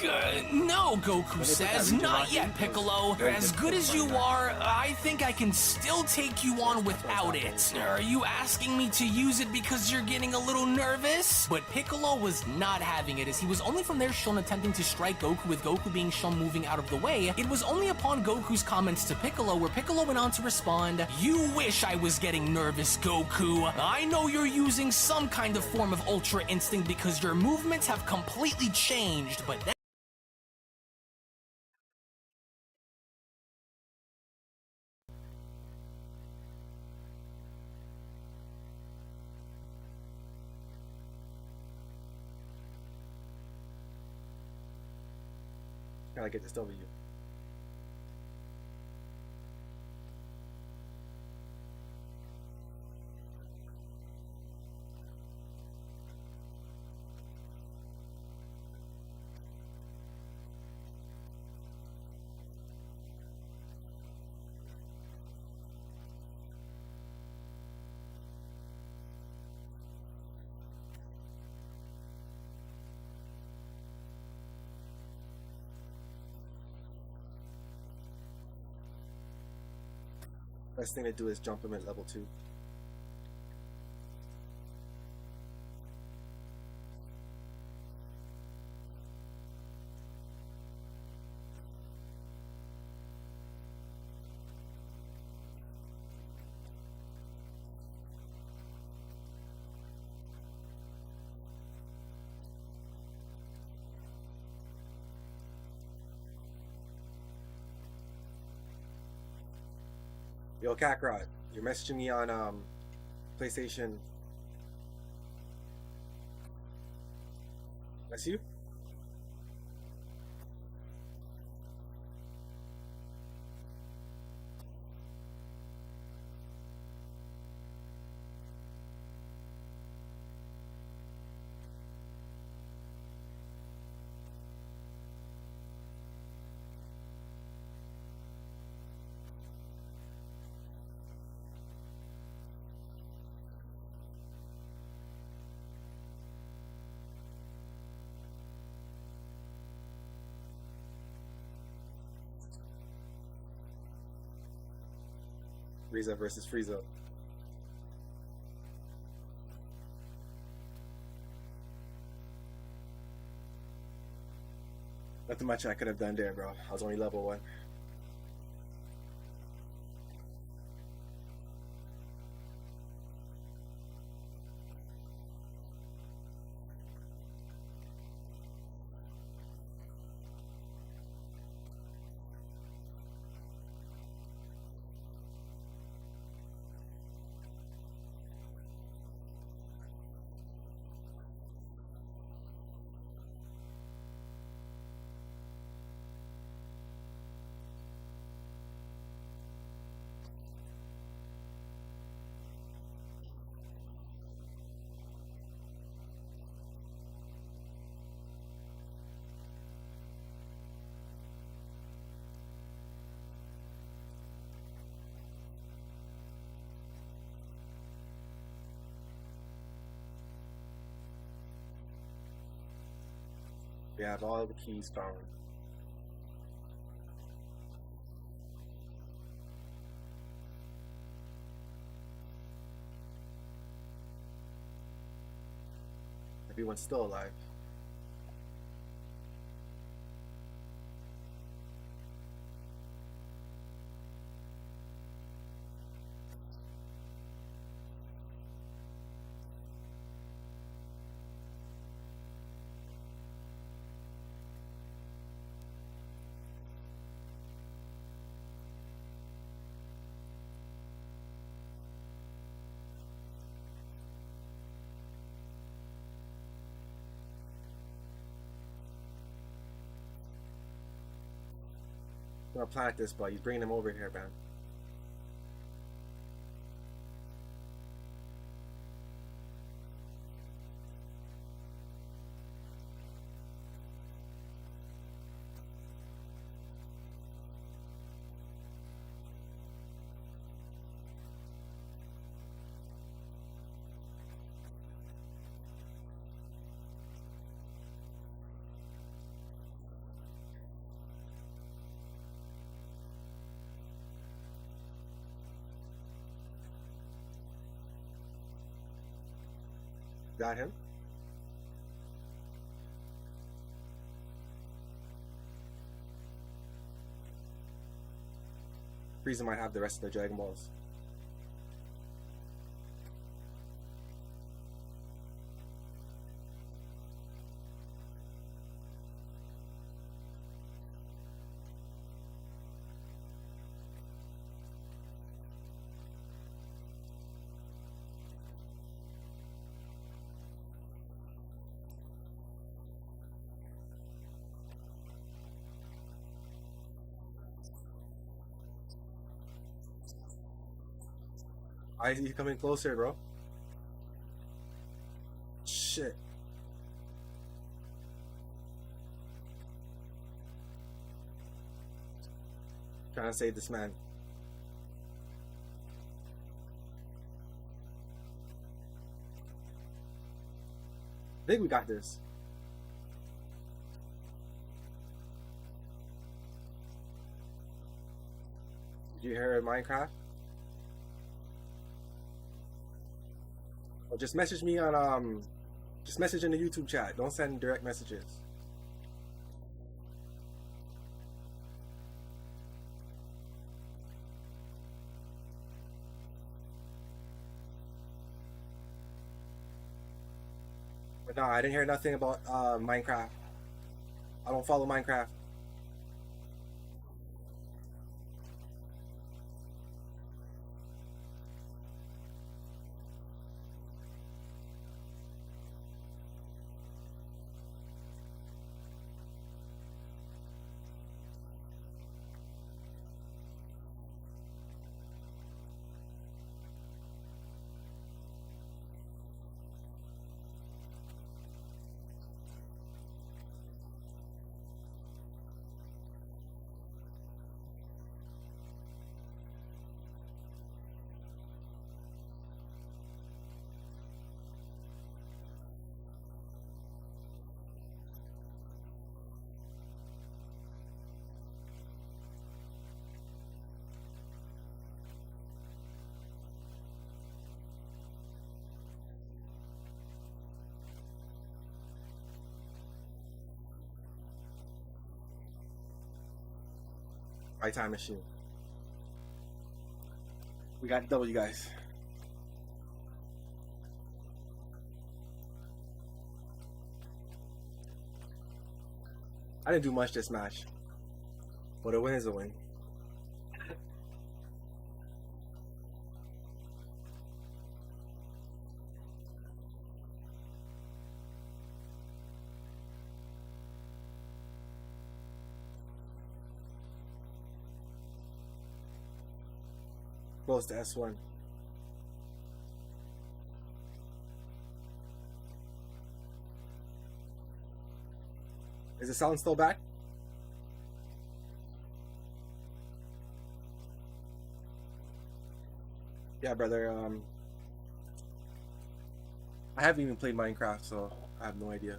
No, Goku says. Not yet, Piccolo. As good as you are, I think I can still take you on without it. Are you asking me to use it because you're getting a little nervous? But Piccolo was not having it, as he was only from there shown attempting to strike Goku, with Goku being shown moving out of the way. It was only upon Goku's comments to Piccolo where Piccolo went on to respond, "You wish I was getting nervous, Goku. I know you're using some kind of form of Ultra Instinct because your movements have completely changed, but that..." Gotta get this W. Best thing to do is jump him at level 2. Yo, Kakarot, you're messaging me on PlayStation. That's you? Frieza versus Frieza. Nothing much I could have done there, bro. I was only level 1. We have all the keys found. Everyone's still alive. I'm gonna plant this, but he's bringing him over here, man. Got him. Frieza might have the rest of the Dragon Balls. Why is he coming closer, bro? Shit. Trying to save this man. I think we got this. Did you hear Minecraft? Or just message me on just message in the YouTube chat. Don't send direct messages. But no, I didn't hear nothing about Minecraft. I don't follow Minecraft. My time machine. We got W, guys. I didn't do much this match, but a win is a win. Close to S1. Is the sound still back? Yeah, brother. I haven't even played Minecraft, so I have no idea.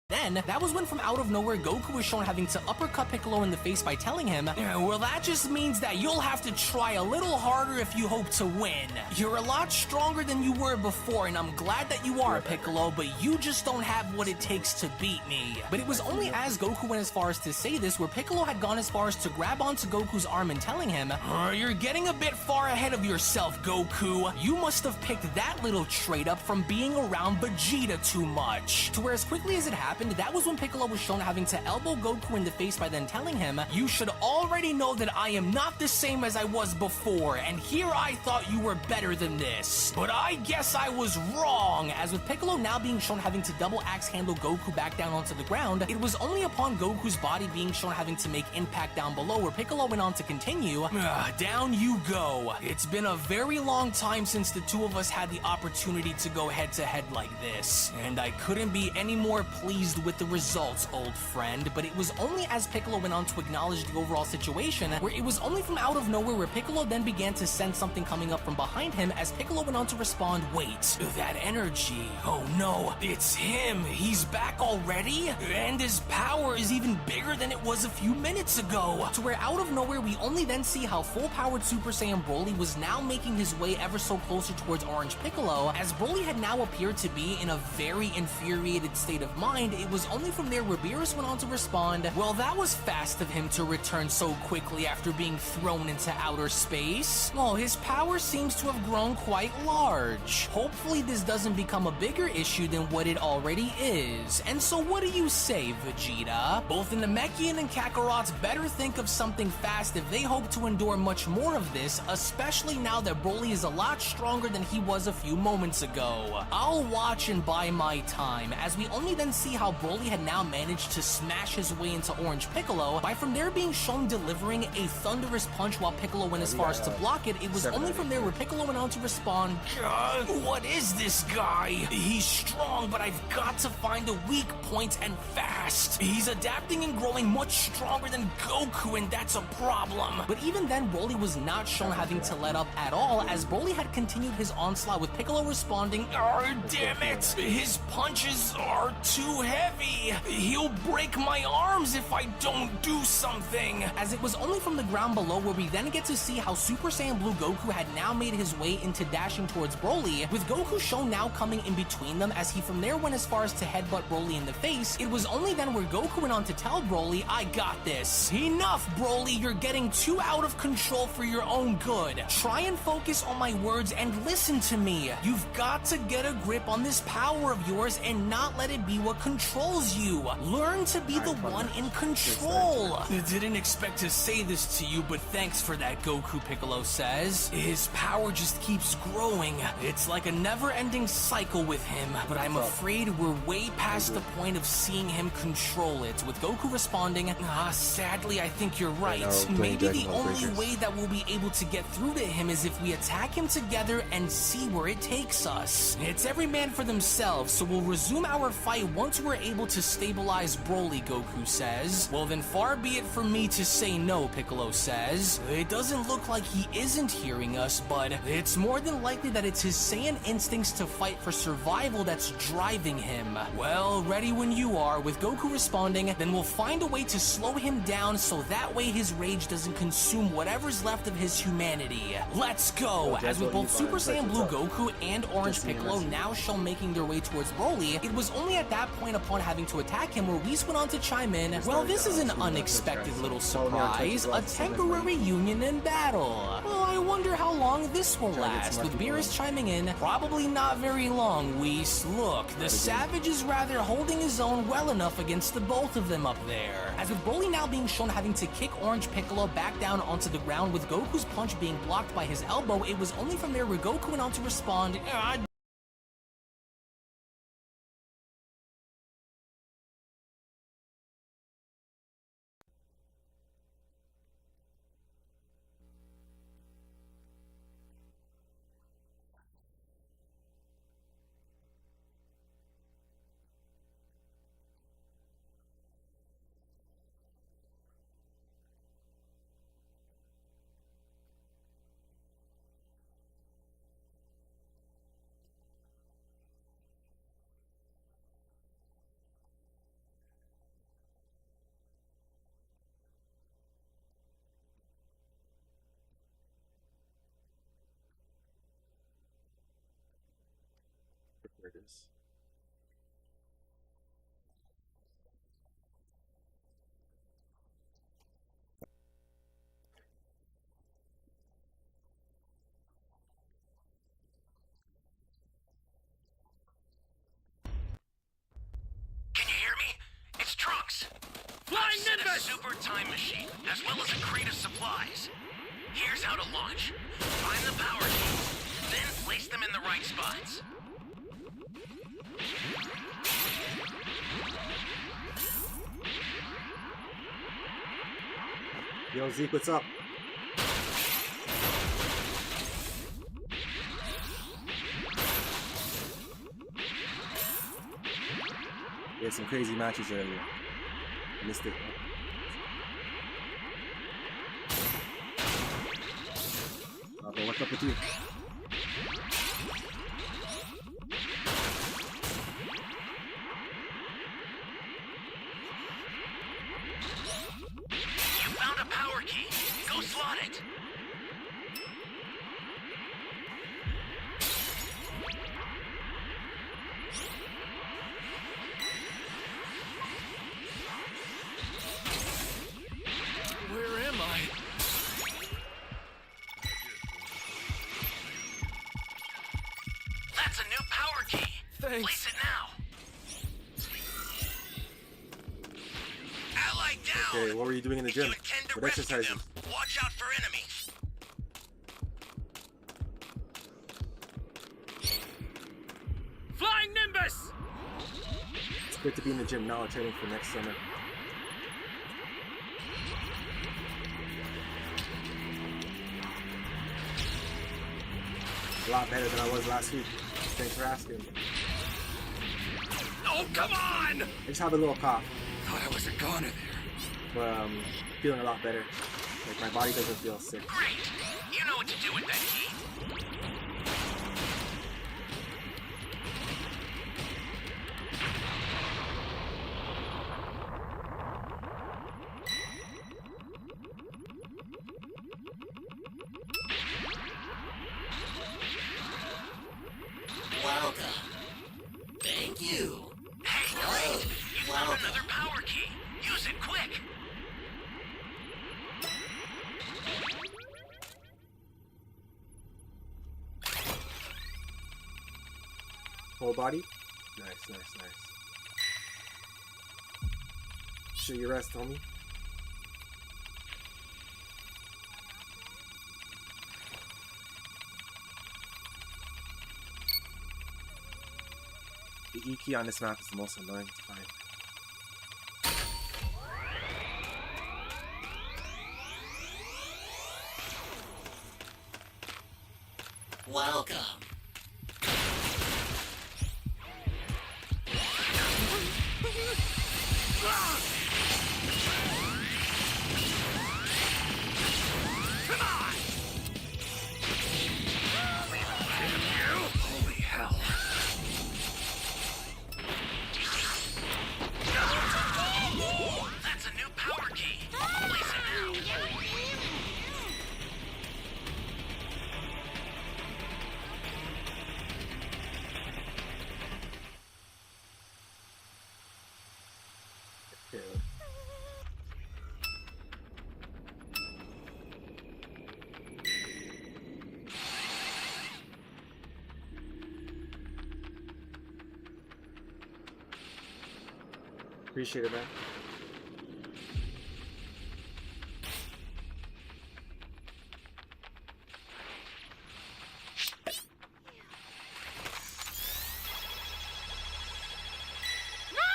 Then, that was when from out of nowhere, Goku was shown having to uppercut Piccolo in the face by telling him, well, that just means that you'll have to try a little harder if you hope to win. You're a lot stronger than you were before, and I'm glad that you are, Piccolo, but you just don't have what it takes to beat me. But it was only as Goku went as far as to say this, where Piccolo had gone as far as to grab onto Goku's arm and telling him, you're getting a bit far ahead of yourself, Goku. You must have picked that little trait up from being around Vegeta too much. To where as quickly as it happened, that was when Piccolo was shown having to elbow Goku in the face by then telling him, you should already know that I am not the same as I was before, and here I thought you were better than this. But I guess I was wrong, as with Piccolo now being shown having to double axe handle Goku back down onto the ground, it was only upon Goku's body being shown having to make impact down below where Piccolo went on to continue, down you go. It's been a very long time since the two of us had the opportunity to go head to head like this, and I couldn't be any more pleased pleased with the results, old friend, but it was only as Piccolo went on to acknowledge the overall situation, where it was only from out of nowhere where Piccolo then began to sense something coming up from behind him as Piccolo went on to respond, wait, that energy, oh no, it's him, he's back already? And his power is even bigger than it was a few minutes ago, to where out of nowhere we only then see how full-powered Super Saiyan Broly was now making his way ever so closer towards Orange Piccolo, as Broly had now appeared to be in a very infuriated state of mind. It was only from there where Beerus went on to respond, well, that was fast of him to return so quickly after being thrown into outer space. Well, his power seems to have grown quite large. Hopefully this doesn't become a bigger issue than what it already is. And so what do you say, Vegeta? Both the Namekian and Kakarot's better think of something fast if they hope to endure much more of this, especially now that Broly is a lot stronger than he was a few moments ago. I'll watch and buy my time, as we only then see how Broly had now managed to smash his way into Orange Piccolo by from there being shown delivering a thunderous punch while Piccolo went as far as to block it. It was only from there where Piccolo went on to respond, what is this guy? He's strong, but I've got to find a weak point and fast. He's adapting and growing much stronger than Goku, and that's a problem. But even then, Broly was not shown having to let up at all, as Broly had continued his onslaught with Piccolo responding, damn it, his punches are too heavy. He'll break my arms if I don't do something. As it was only from the ground below where we then get to see how Super Saiyan Blue Goku had now made his way into dashing towards Broly, with Goku shown now coming in between them as he from there went as far as to headbutt Broly in the face. It was only then where Goku went on to tell Broly, I got this. Enough, Broly, you're getting too out of control for your own good. Try and focus on my words and listen to me. You've got to get a grip on this power of yours and not let it be what controls you. Learn to be the one in control. Didn't expect to say this to you, but thanks for that, Goku, Piccolo says. His power just keeps growing. It's like a never-ending cycle with him, but I'm afraid we're way past the point of seeing him control it, with Goku responding, sadly, I think you're right. Maybe the only way that we'll be able to get through to him is if we attack him together and see where it takes us. It's every man for themselves, so we'll resume our fight once we're able to stabilize Broly, Goku says. Well then, far be it from me to say no, Piccolo says. It doesn't look like he isn't hearing us, but it's more than likely that it's his Saiyan instincts to fight for survival that's driving him. Well, ready when you are, with Goku responding, then we'll find a way to slow him down so that way his rage doesn't consume whatever's left of his humanity. Let's go! As with both Super Saiyan Blue Goku and Orange Piccolo now shown making their way towards Broly, it was only at that point upon having to attack him where Whis went on to chime in, well, this is an unexpected little surprise, a temporary union in battle. Well, I wonder how long this will last, with Beerus chiming in, probably not very long, Whis. Look, the Savage is rather holding his own well enough against the both of them up there. As with Broly now being shown having to kick Orange Piccolo back down onto the ground with Goku's punch being blocked by his elbow, it was only from there where Goku went on to respond, There it is. Can you hear me? It's Trunks. I've set a super time machine, as well as a crate of supplies. Here's how to launch. Find the power keys, then place them in the right spots. Yo, Zeke, what's up? We had some crazy matches earlier. Missed it. But what's up with you? You found a power key. Go slot it. Where am I? That's a new power key. Thanks. Place it now. Ally down. Okay, what were you doing in the If gym? you intend to What rescue exercises? them, watch out for enemies. Flying Nimbus! It's good to be in the gym now, training for next summer. A lot better than I was last week. Thanks for asking. Oh, come on! I just have a little cough, Thought I was a goner there. but feeling a lot better. Like my body doesn't feel sick. Great. You know what to do with that key. Welcome. Thank you. Hey, great. You found another power key. Use it quick. Whole body? Nice, nice, nice. Sure you rest, homie. The E key on this map is the most annoying to find. Welcome. Holy hell. That's a new power key. Place it now. Okay. Appreciate it, man. No!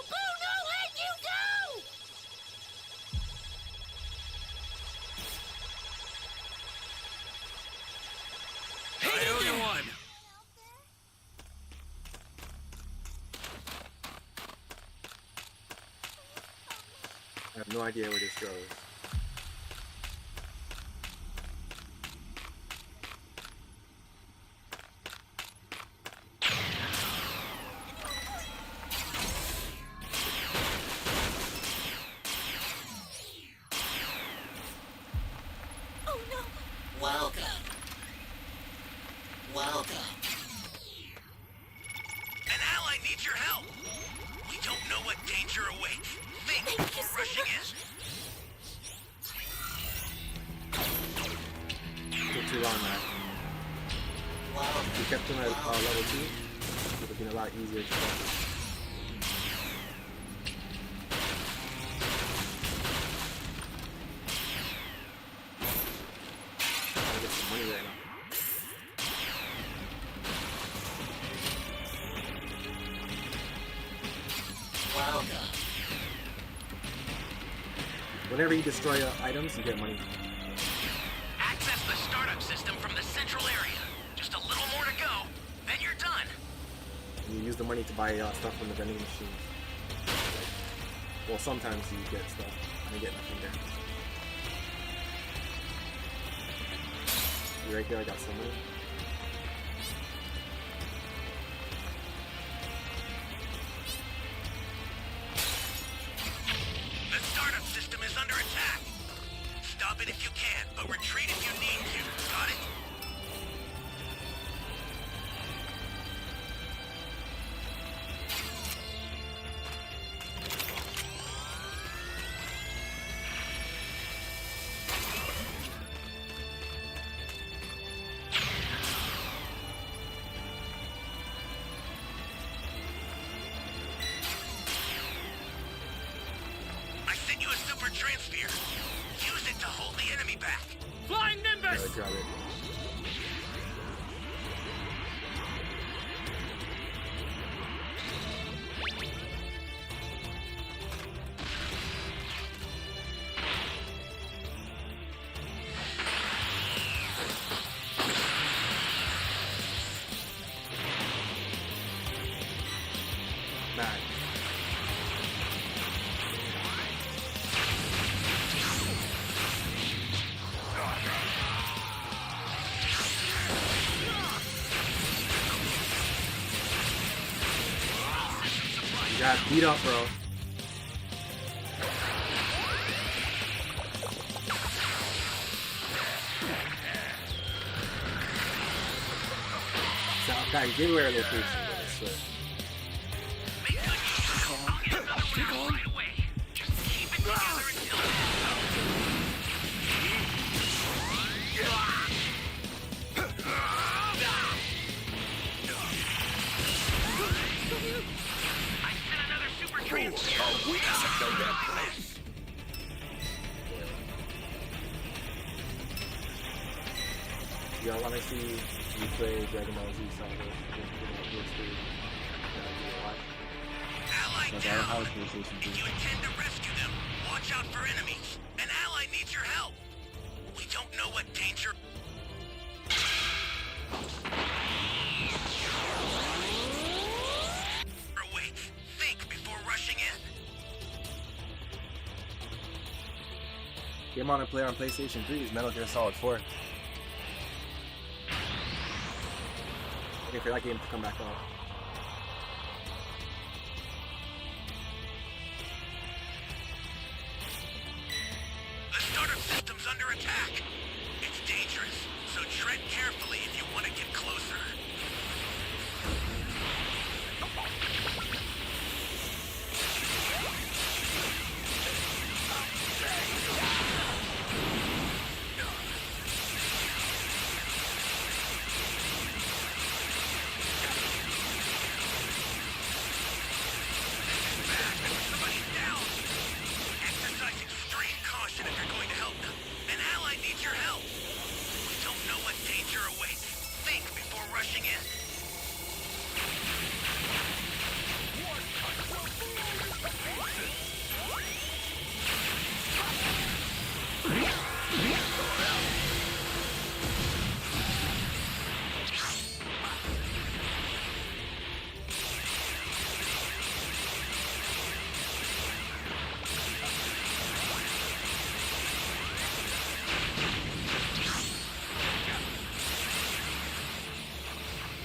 Boo, no, where'd you go? I owe you one. I have no idea where this goes. Oh no! Welcome. Welcome. An ally needs your help. We don't know what danger awaits. Think before rushing in. Took too long, man. If we kept him at level 2, it would have been a lot easier to focus. Gotta get some money right now. Welcome. Whenever you destroy items, you get money. Access the startup system from the central area. Just a little more to go, then you're done. And you use the money to buy stuff from the vending machines. Well, sometimes you get stuff and you get nothing there. You right there, I got somebody. The startup system is under attack. Stop it if you can, but retreat if you need to. Got it? I sent you a super transfer. Use it to hold the enemy back. Flying Nimbus! Grab it. Man. You got beat up, bro. South guy, give away our location, I swear. Make good use. I'll get another one out right away. Just keep it together until I sent another super transfer. Y'all wanna see you play Dragon Ball Z Saga? Ally Like, I don't down. have a PlayStation If 2. you intend to rescue them, watch out for enemies. An ally needs your help. We don't know what danger. Wait, think before rushing in. Game on and play on PlayStation 3 is Metal Gear Solid 4. Wait for that game to come back out. The startup system's under attack. It's dangerous, so tread carefully if you want to get closer. Somebody's down. Exercise extreme caution if you're going to help them. An ally needs your help. We don't know what danger awaits. Think before rushing in.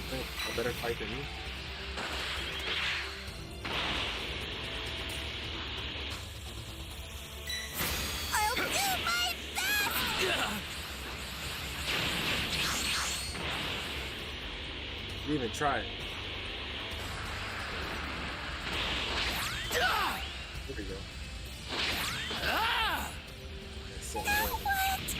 A better fight than you. I'll do my best! You didn't even try. There we go. That's so annoying. What?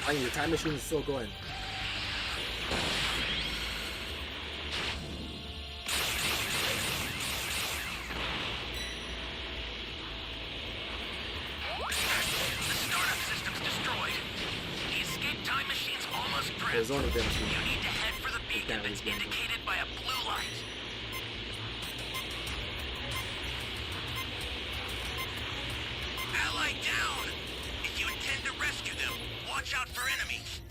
I mean, your time machine is still going. The startup system's destroyed. The escape time machine's almost There's prepped. only been two. You need to head for the beacon that that's was going indicated by a blue light. Ally lie down! If you intend to rescue them, watch out for enemies.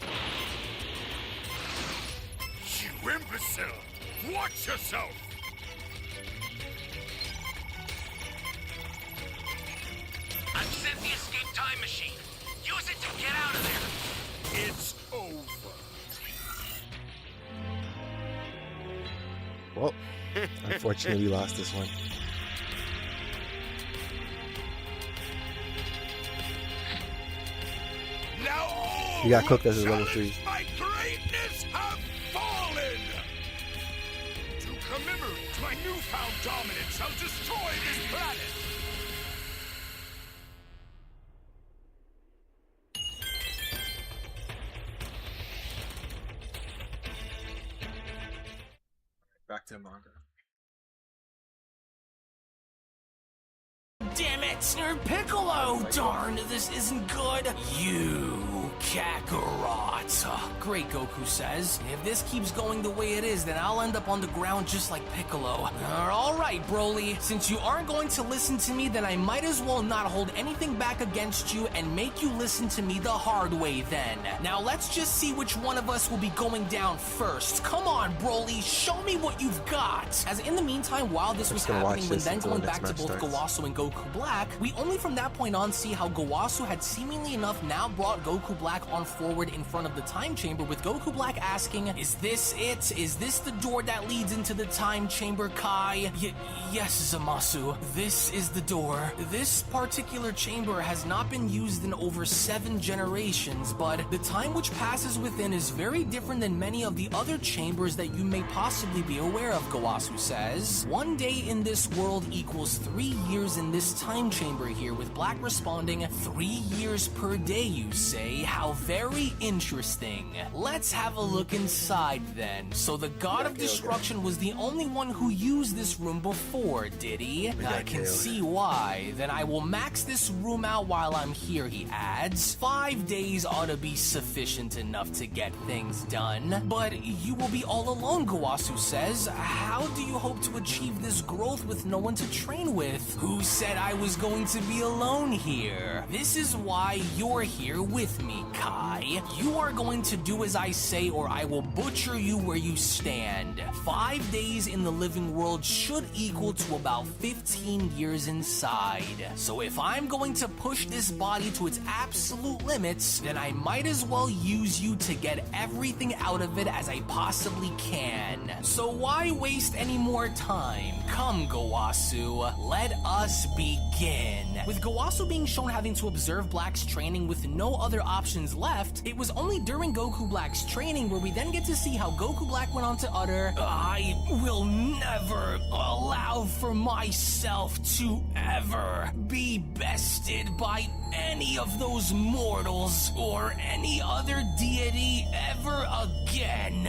You imbecile! Watch yourself! I've sent the escape time machine. Use it to get out of there. It's over. Well, unfortunately, we lost this one. Now all You got who cooked as a level challenged 3. my greatness have fallen! To commemorate my newfound dominance, I'll destroy this planet! Back to manga. Damn it, Piccolo! Darn, this isn't good. You, Kakarot. Great, Goku says. If this keeps going the way it is, then I'll end up on the ground just like Piccolo. Alright, Broly. Since you aren't going to listen to me, then I might as well not hold anything back against you and make you listen to me the hard way then. Now let's just see which one of us will be going down first. Come on, Broly, show me what you've got. As in the meantime, while this was happening, when then going back to both Gowasu and Goku Black, we only from that point on see how Gowasu had seemingly enough now brought Goku Black on forward in front of the time chamber, with Goku Black asking, "Is this it? Is this the door that leads into the time chamber, Kai?" Yes, Zamasu, this is the door. This particular chamber has not been used in over 7 generations, but the time which passes within is very different than many of the other chambers that you may possibly be aware of, Gowasu says. 1 day in this world equals 3 years in this time chamber here, with Black responding, 3 years per day, you say? How very interesting. Let's have a look inside then. So the God of Destruction was the only one who used this room before, did he? I can see why. Then I will max this room out while I'm here, he adds. 5 days ought to be sufficient enough to get things done. But you will be all alone, Gowasu says. How do you hope to achieve this growth with no one to train with? Who said I was going to be alone here? This is why you're here with me, Kai. You are going to do as I say or I will butcher you where you stand. 5 days in the living world should equal to about 15 years inside. So if I'm going to push this body to its absolute limits, then I might as well use you to get everything out of it as I possibly can. So why waste any more time? Come, Gowasu, let us begin. With Gowasu being shown having to observe Black's training with no other options left, it was only during Goku Black's training where we then get to see how Goku Black went on to utter, "I will never allow for myself to ever be bested by any of those mortals or any other deity ever again.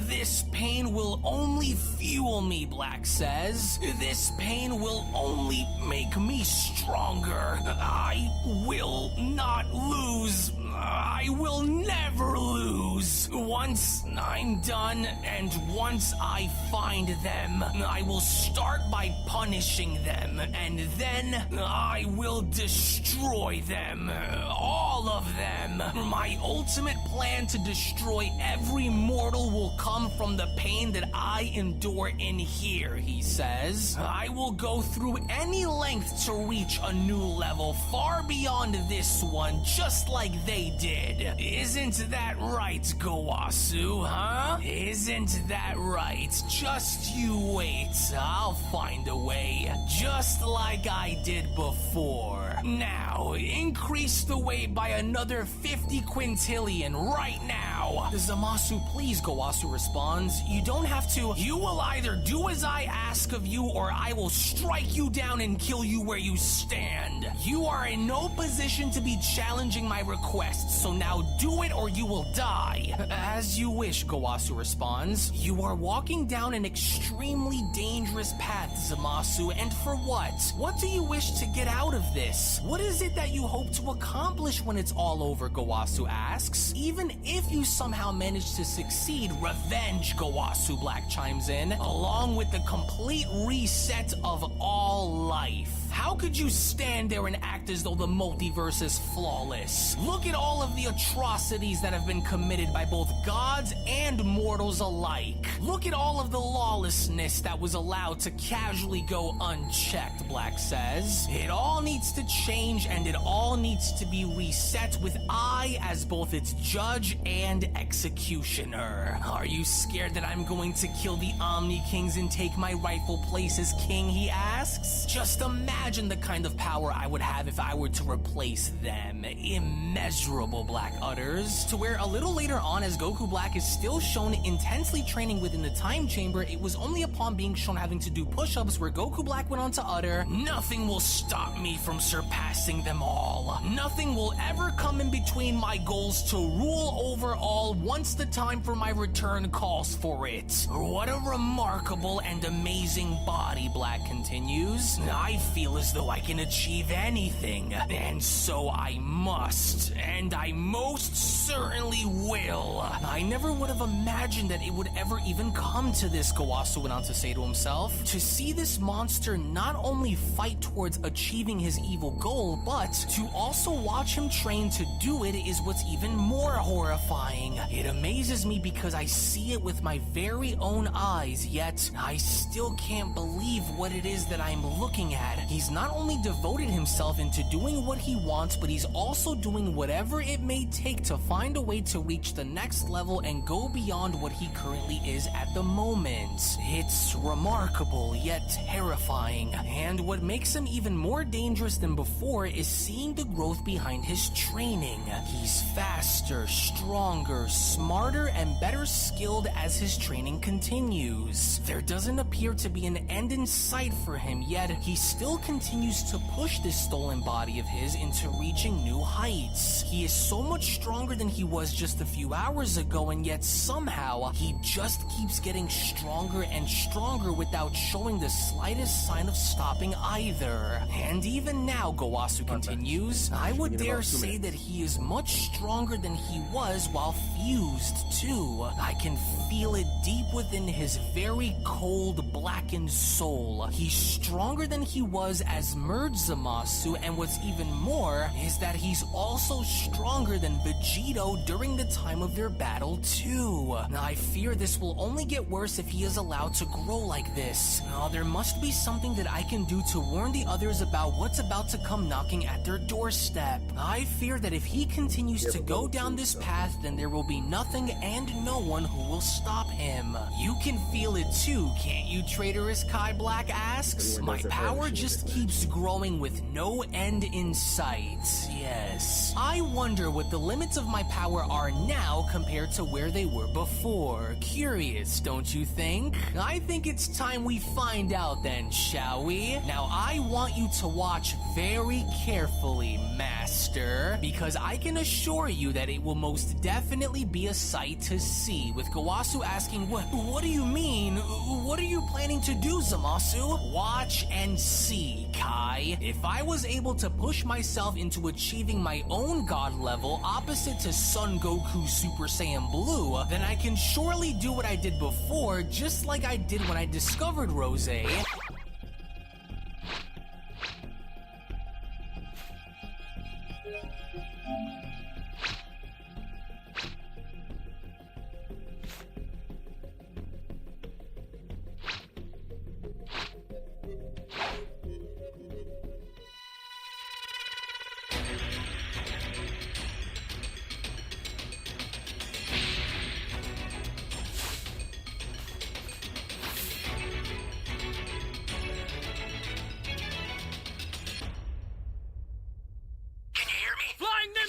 This pain will only fuel me," Black says. "This pain will only make me stronger. I will not lose. I will never lose. Once I'm done and once I find them, I will start by punishing them, and then I will destroy them. All of them. My ultimate plan to destroy every mortal will come from the pain that I endure in here," he says. "I will go through any length to reach a new level far beyond this one, just like they did. Isn't that right, Gowasu, huh? Isn't that right? Just you wait. I'll find a way, just like I did before. Now, increase the weight by another 50 quintillion right now." "Zamasu, please," Gowasu responds. "You don't have to. You will either do as I ask of you, or I will strike you down and kill you where you stand. You are in no position to be challenging my requests, so now do it or you will die." "As you wish," Gowasu responds. "You are walking down an extremely dangerous path, Zamasu, and for what? What do you wish to get out of this? What is it that you hope to accomplish when it's all over?" Gowasu asks. "Even if you somehow manage to succeed, revenge," Gowasu Black chimes in, "along with the complete reset of all life. How How could you stand there and act as though the multiverse is flawless? Look at all of the atrocities that have been committed by both gods and mortals alike. Look at all of the lawlessness that was allowed to casually go unchecked, Black says. It all needs to change, and it all needs to be reset with I as both its judge and executioner. Are you scared that I'm going to kill the Omni Kings and take my rightful place as king, he asks? Just imagine the kind of power I would have if I were to replace them. Immeasurable, Black utters. To where a little later on, as Goku Black is still shown intensely training within the time chamber, it was only upon being shown having to do push-ups where Goku Black went on to utter, "Nothing will stop me from surpassing them all. Nothing will ever come in between my goals to rule over all once the time for my return calls for it." What a remarkable and amazing body, Black continues. I feel as though I can achieve anything, and so I must, and I most certainly will. I never would have imagined that it would ever even come to this, Gowasu went on to say to himself. To see this monster not only fight towards achieving his evil goal, but to also watch him train to do it is what's even more horrifying. It amazes me because I see it with my very own eyes, yet I still can't believe what it is that I'm looking at. He's not only devoted himself into doing what he wants, but he's also doing whatever it may take to find a way to reach the next level and go beyond what he currently is at the moment. It's remarkable, yet terrifying. And what makes him even more dangerous than before is seeing the growth behind his training. He's faster, stronger, smarter, and better skilled as his training continues. There doesn't appear to be an end in sight for him, yet he still continues to push this stolen body of his into reaching new heights. He is so much stronger than he was just a few hours ago, and yet somehow he just keeps getting stronger and stronger without showing the slightest sign of stopping either. And even now, Gowasu continues, I would dare say that he is much stronger than he was while fused too. I can feel it deep within his very cold, blackened soul. He's stronger than he was as merged Zamasu, and what's even more is that he's also stronger than Vegito during the time of their battle too. I fear this will only get worse if he is allowed to grow like this. There must be something that I can do to warn the others about what's about to come knocking at their doorstep. I fear that if he continues to go down this path, then there will be nothing and no one who will stop him. You can feel it too, can't you, traitorous Kai Black asks? My power just keeps growing with no end in sight. Yes. I wonder what the limits of my power are now compared to where they were before. Curious, don't you think? I think it's time we find out then, shall we? Now I want you to watch very carefully, Master, because I can assure you that it will most definitely be a sight to see, with Gowasu asking, What do you mean? What are you planning to do, Zamasu? Watch and see, Kai. If I was able to push myself into achieving my own god level opposite to Son Goku Super Saiyan Blue, then I can surely do what I did before, just like I did when I discovered Rose.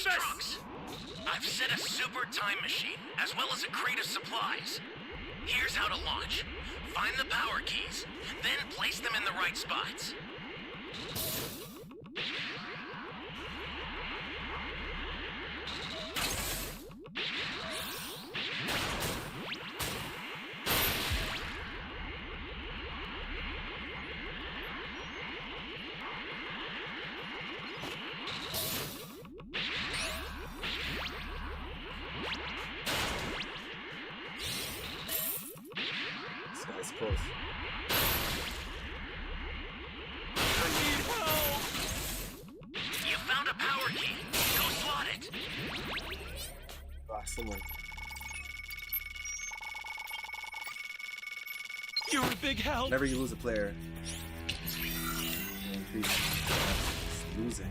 Trunks, I've set a super time machine, as well as a crate of supplies. Here's how to launch. Find the power keys, then place them in the right spots. This guy's close. I need help! someone. You're a big help. Whenever you lose a player, you increase losing.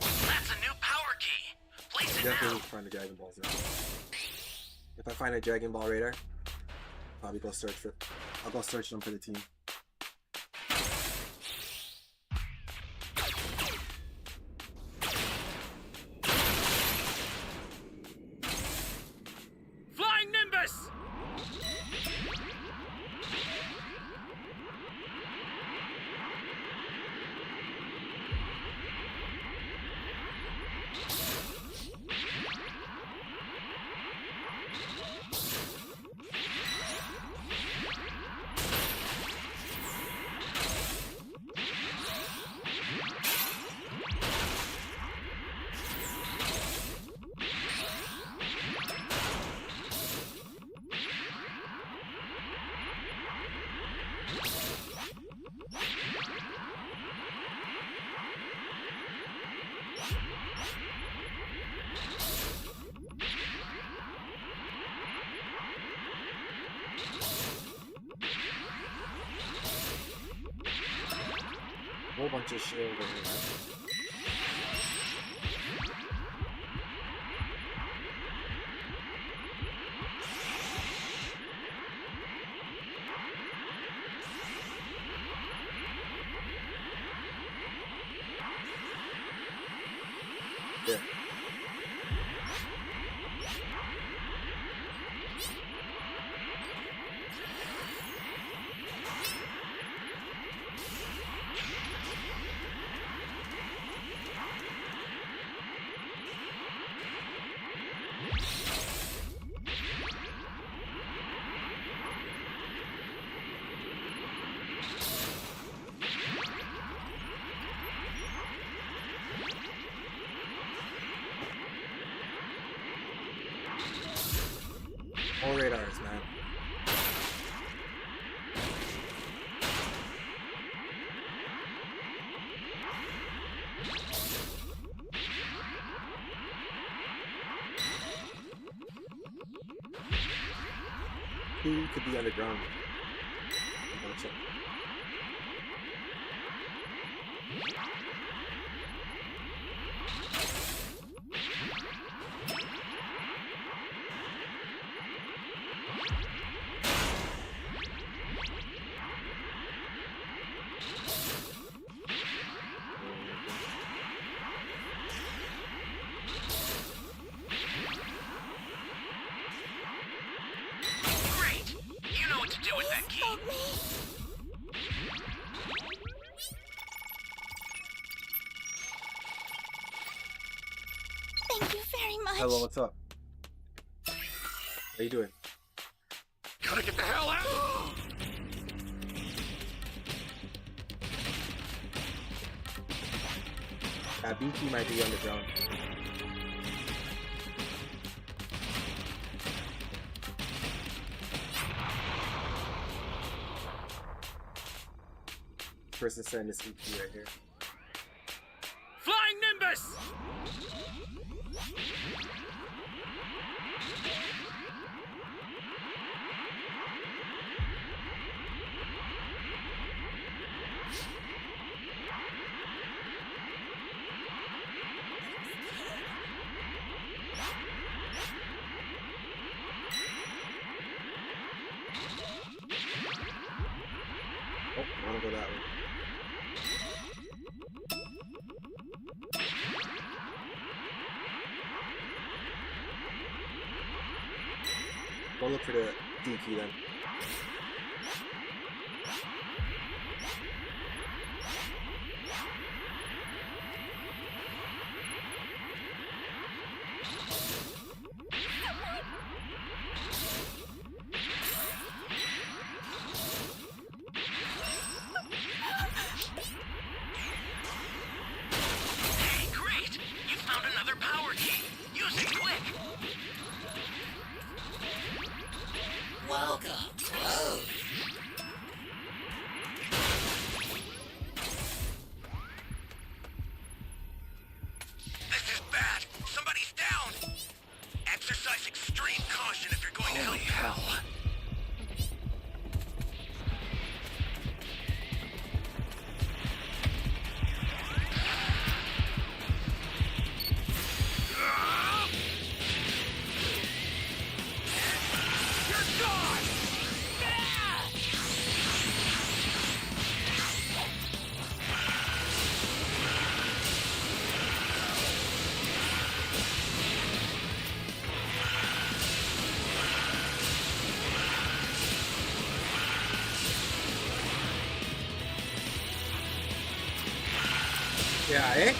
That's a new power key. Place it Definitely now. need to find the Dragon Balls now. If I find a Dragon Ball Raider, probably go search for. I'll go search them for the team. Flying Nimbus! Whole bunch of shit over here. Man. Yeah. All radars, man. Who could be underground? I'm gonna check. Great. You know what to do with that key. Help me. Thank you very much. Hello, what's up? How you doing? Gotta get the hell out! Abiki might be underground. Person sending this EP right here. Flying Nimbus! Oh, I wanna go that way. Go look for the D key then. Hey, great. Yeah, eh?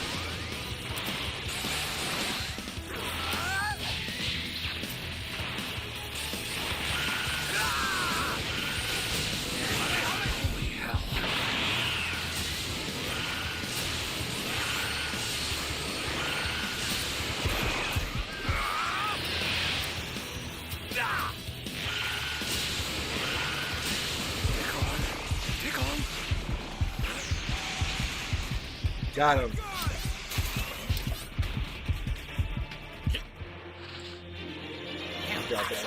Take on. Got him. Got that.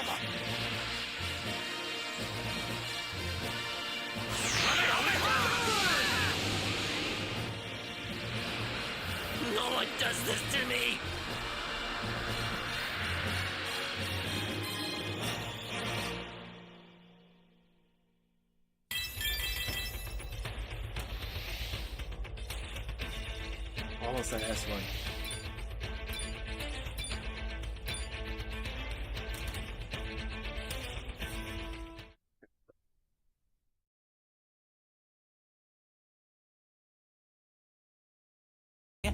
No one does this to me. Almost an S1.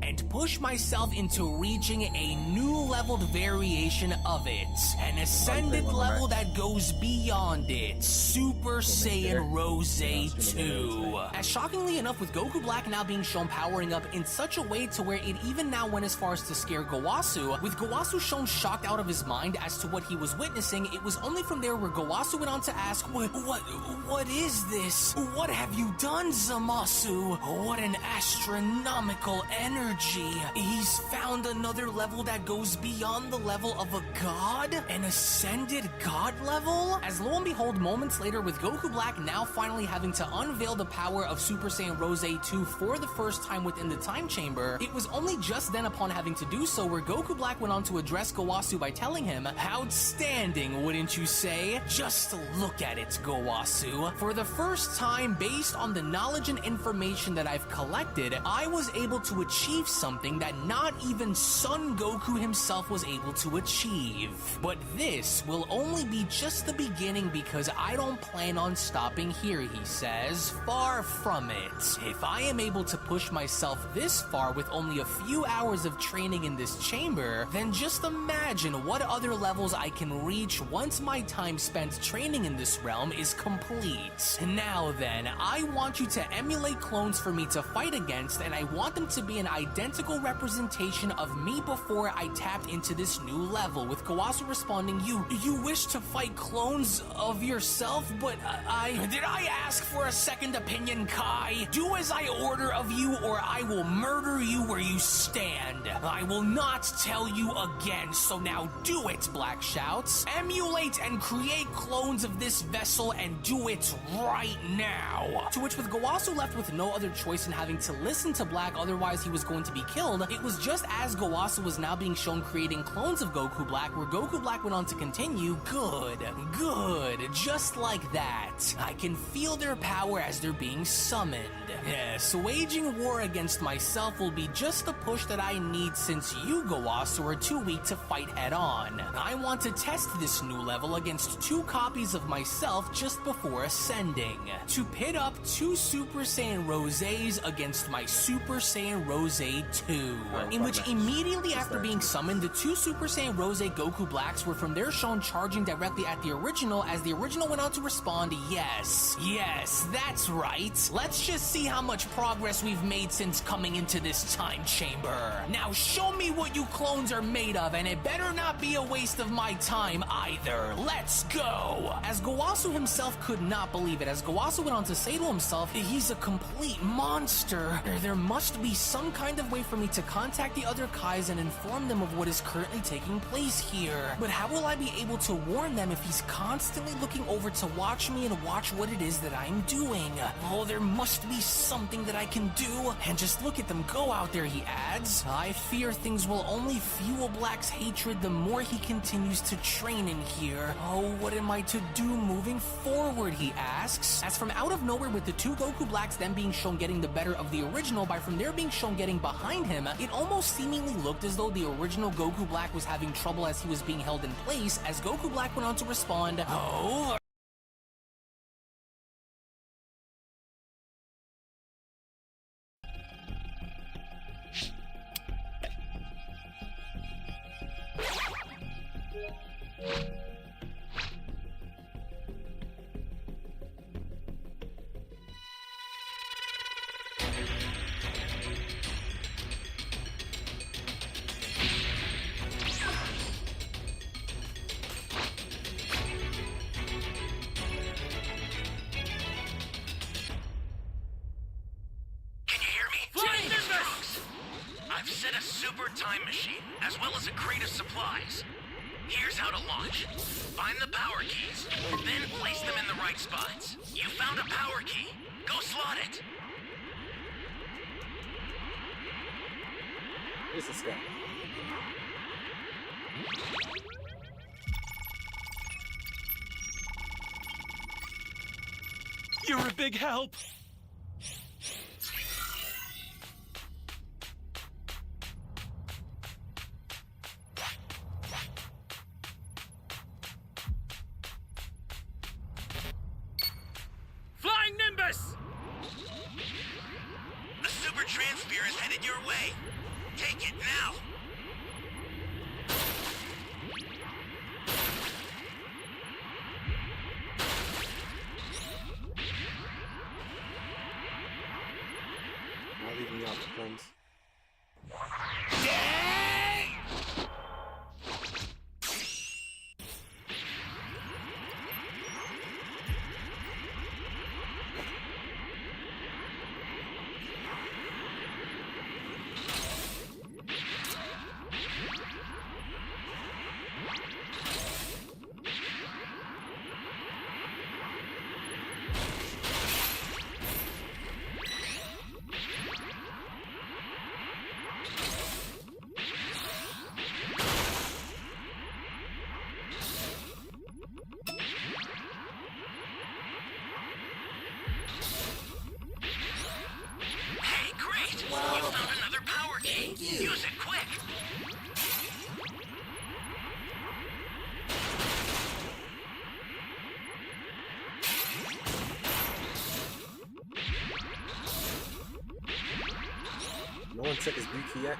And push myself into reaching a new leveled variation of it. An ascended level that goes beyond it. Super Saiyan Rose 2. As shockingly enough, with Goku Black now being shown powering up in such a way to where it even now went as far as to scare Gowasu, with Gowasu shown shocked out of his mind as to what he was witnessing, it was only from there where Gowasu went on to ask, what is this? What have you done, Zamasu? What an astronomical energy. He's found another level that goes beyond the level of a god? An ascended god level? As lo and behold, moments later, with Goku Black now finally having to unveil the power of Super Saiyan Rose 2 for the first time within the time chamber, it was only just then upon having to do so where Goku Black went on to address Gowasu by telling him, outstanding, wouldn't you say? Just look at it, Gowasu. For the first time, based on the knowledge and information that I've collected, I was able to achieve something that not even Son Goku himself was able to achieve. But this will only be just the beginning because I don't plan on stopping here, he says. Far from it. If I am able to push myself this far with only a few hours of training in this chamber, then just imagine what other levels I can reach once my time spent training in this realm is complete. Now then, I want you to emulate clones for me to fight against, and I want them to be an identical representation of me before I tapped into this new level, with Gowasu responding, You wish to fight clones of yourself? But Did I ask for a second opinion, Kai? Do as I order of you, or I will murder you where you stand. I will not tell you again, so now do it, Black shouts. Emulate and create clones of this vessel and do it right now. To which, with Gowasu left with no other choice in having to listen to Black, otherwise he was going to be killed, it was just as Gowasu was now being shown creating clones of Goku Black, where Goku Black went on to continue, good, just like that. I can feel their power as they're being summoned. Yes, waging war against myself will be just the push that I need since you, Gowasu, are too weak to fight head on. I want to test this new level against two copies of myself just before ascending. To pit up two Super Saiyan Roses against my Super Saiyan Rose 2. In which immediately after being summoned, the two Super Saiyan Rose Goku Blacks were from there shown charging directly at the original, as the original went on to respond, yes, that's right. Let's just see how much progress we've made since coming into this time chamber. Now show me what you clones are made of, and it better not be a waste of my time either. Let's go! As Gowasu himself could not believe it, as Gowasu went on to say to himself, he's a complete monster. There must be some kind of way for me to contact the other Kais and inform them of what is currently taking place here. But how will I be able to warn them if he's constantly looking over to watch me and watch what it is that I'm doing? Oh, there must be something that I can do. And just look at them go out there, he adds. I fear things will only fuel Black's hatred the more he continues to train in here. Oh, what am I to do moving forward, he asks. As from out of nowhere, with the two Goku Blacks then being shown getting the better of the original, by from there being shown getting behind him, it almost seemingly looked as though the original Goku Black was having trouble as he was being held in place, as Goku Black went on to respond, oh, I've set a super time machine, as well as a crate of supplies. Here's how to launch. Find the power keys, then place them in the right spots. You found a power key. Go slot it. Where's this guy? You're a big help. Flying Nimbus! The super transfer is headed your way. Take it now. Not leaving me out, friends. Hey, great! You found another power key. Use it quick. No one took his B key yet.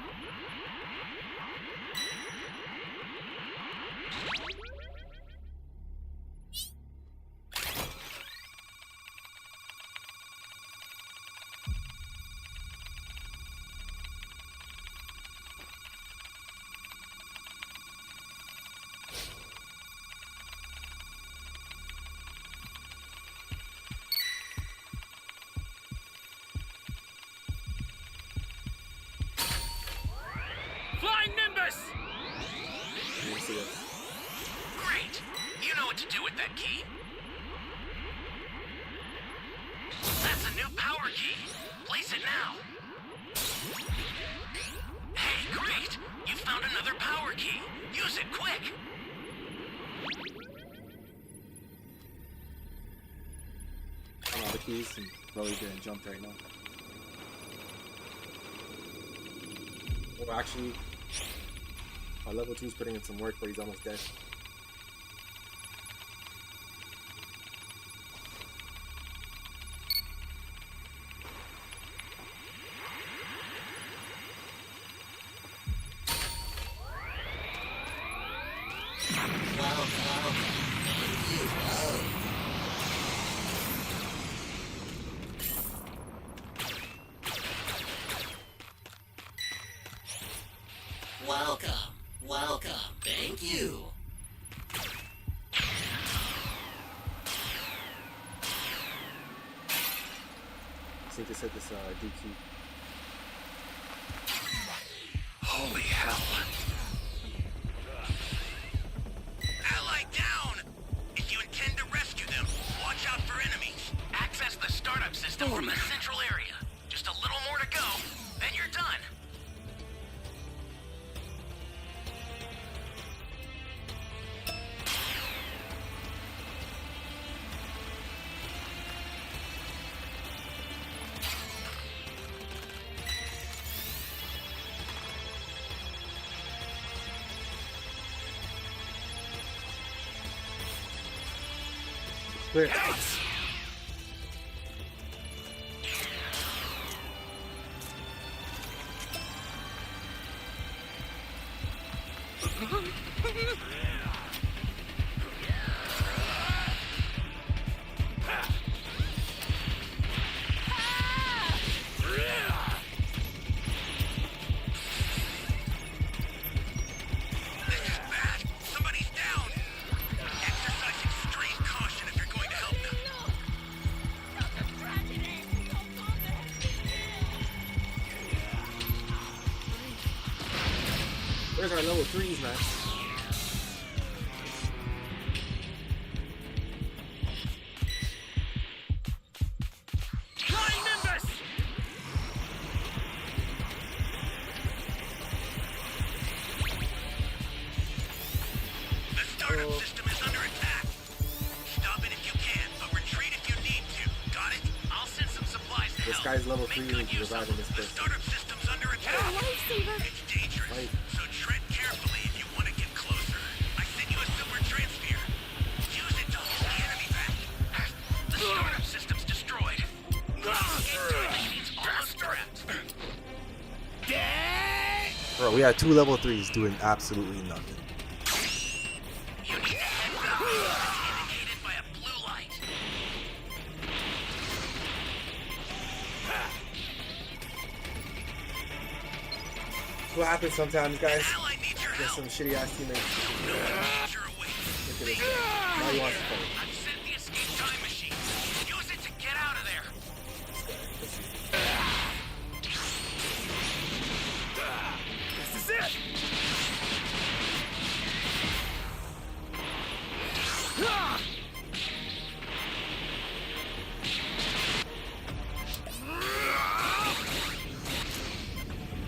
Flying Nimbus! Let me see it. Great! You know what to do with that key. That's a new power key. Place it now. Hey, great! You found another power key. Use it quick. I'm out of keys and probably getting jumped right now. Oh, actually, our level 2's putting in some work, but he's almost dead. Welcome. Thank you. I think they said this D key. Holy hell. Ally down! If you intend to rescue them, watch out for enemies. Access the startup system from the central area. Just a little more to go, then you're done. Clear. This is bad. Somebody's down. Exercise extreme caution if you're going to help them. Where's our level 3s, man? Flying Nimbus! The startup system is under attack. Stop it if you can, but retreat if you need to. Got it? I'll send some supplies to This help. guy's level 3 Make good is use of reviving this them. The person. startup system's under attack. Lifesaver. It's dangerous, Right. so tread carefully if you want to get closer. I sent you a super transfer. Use it to hold the enemy back. The startup system's destroyed. Time machine's almost trapped. Bro, we had 2 level 3s doing absolutely nothing. You need to head back. It's indicated by a blue light. What happens sometimes, guys? Ally needs your Get help. some shitty ass teammates. No danger awaits. Look at this guy. Now he wants to fight. I've sent the escape time machine. Use it to get out of there. This is it!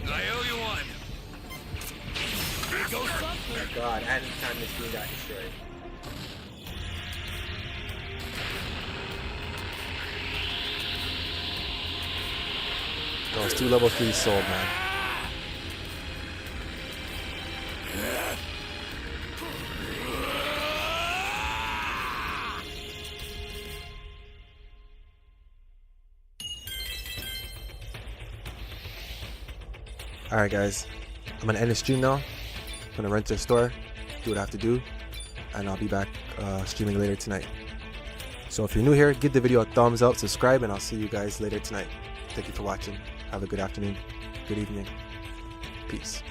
I owe you one. Here goes something. Oh god, anytime this team got destroyed. Those 2 level 3s sold, man. Alright guys, I'm gonna end the stream now. I'm gonna run to the store, do what I have to do, and I'll be back streaming later tonight. So if you're new here, give the video a thumbs up, subscribe, and I'll see you guys later tonight. Thank you for watching. Have a good afternoon, good evening. Peace.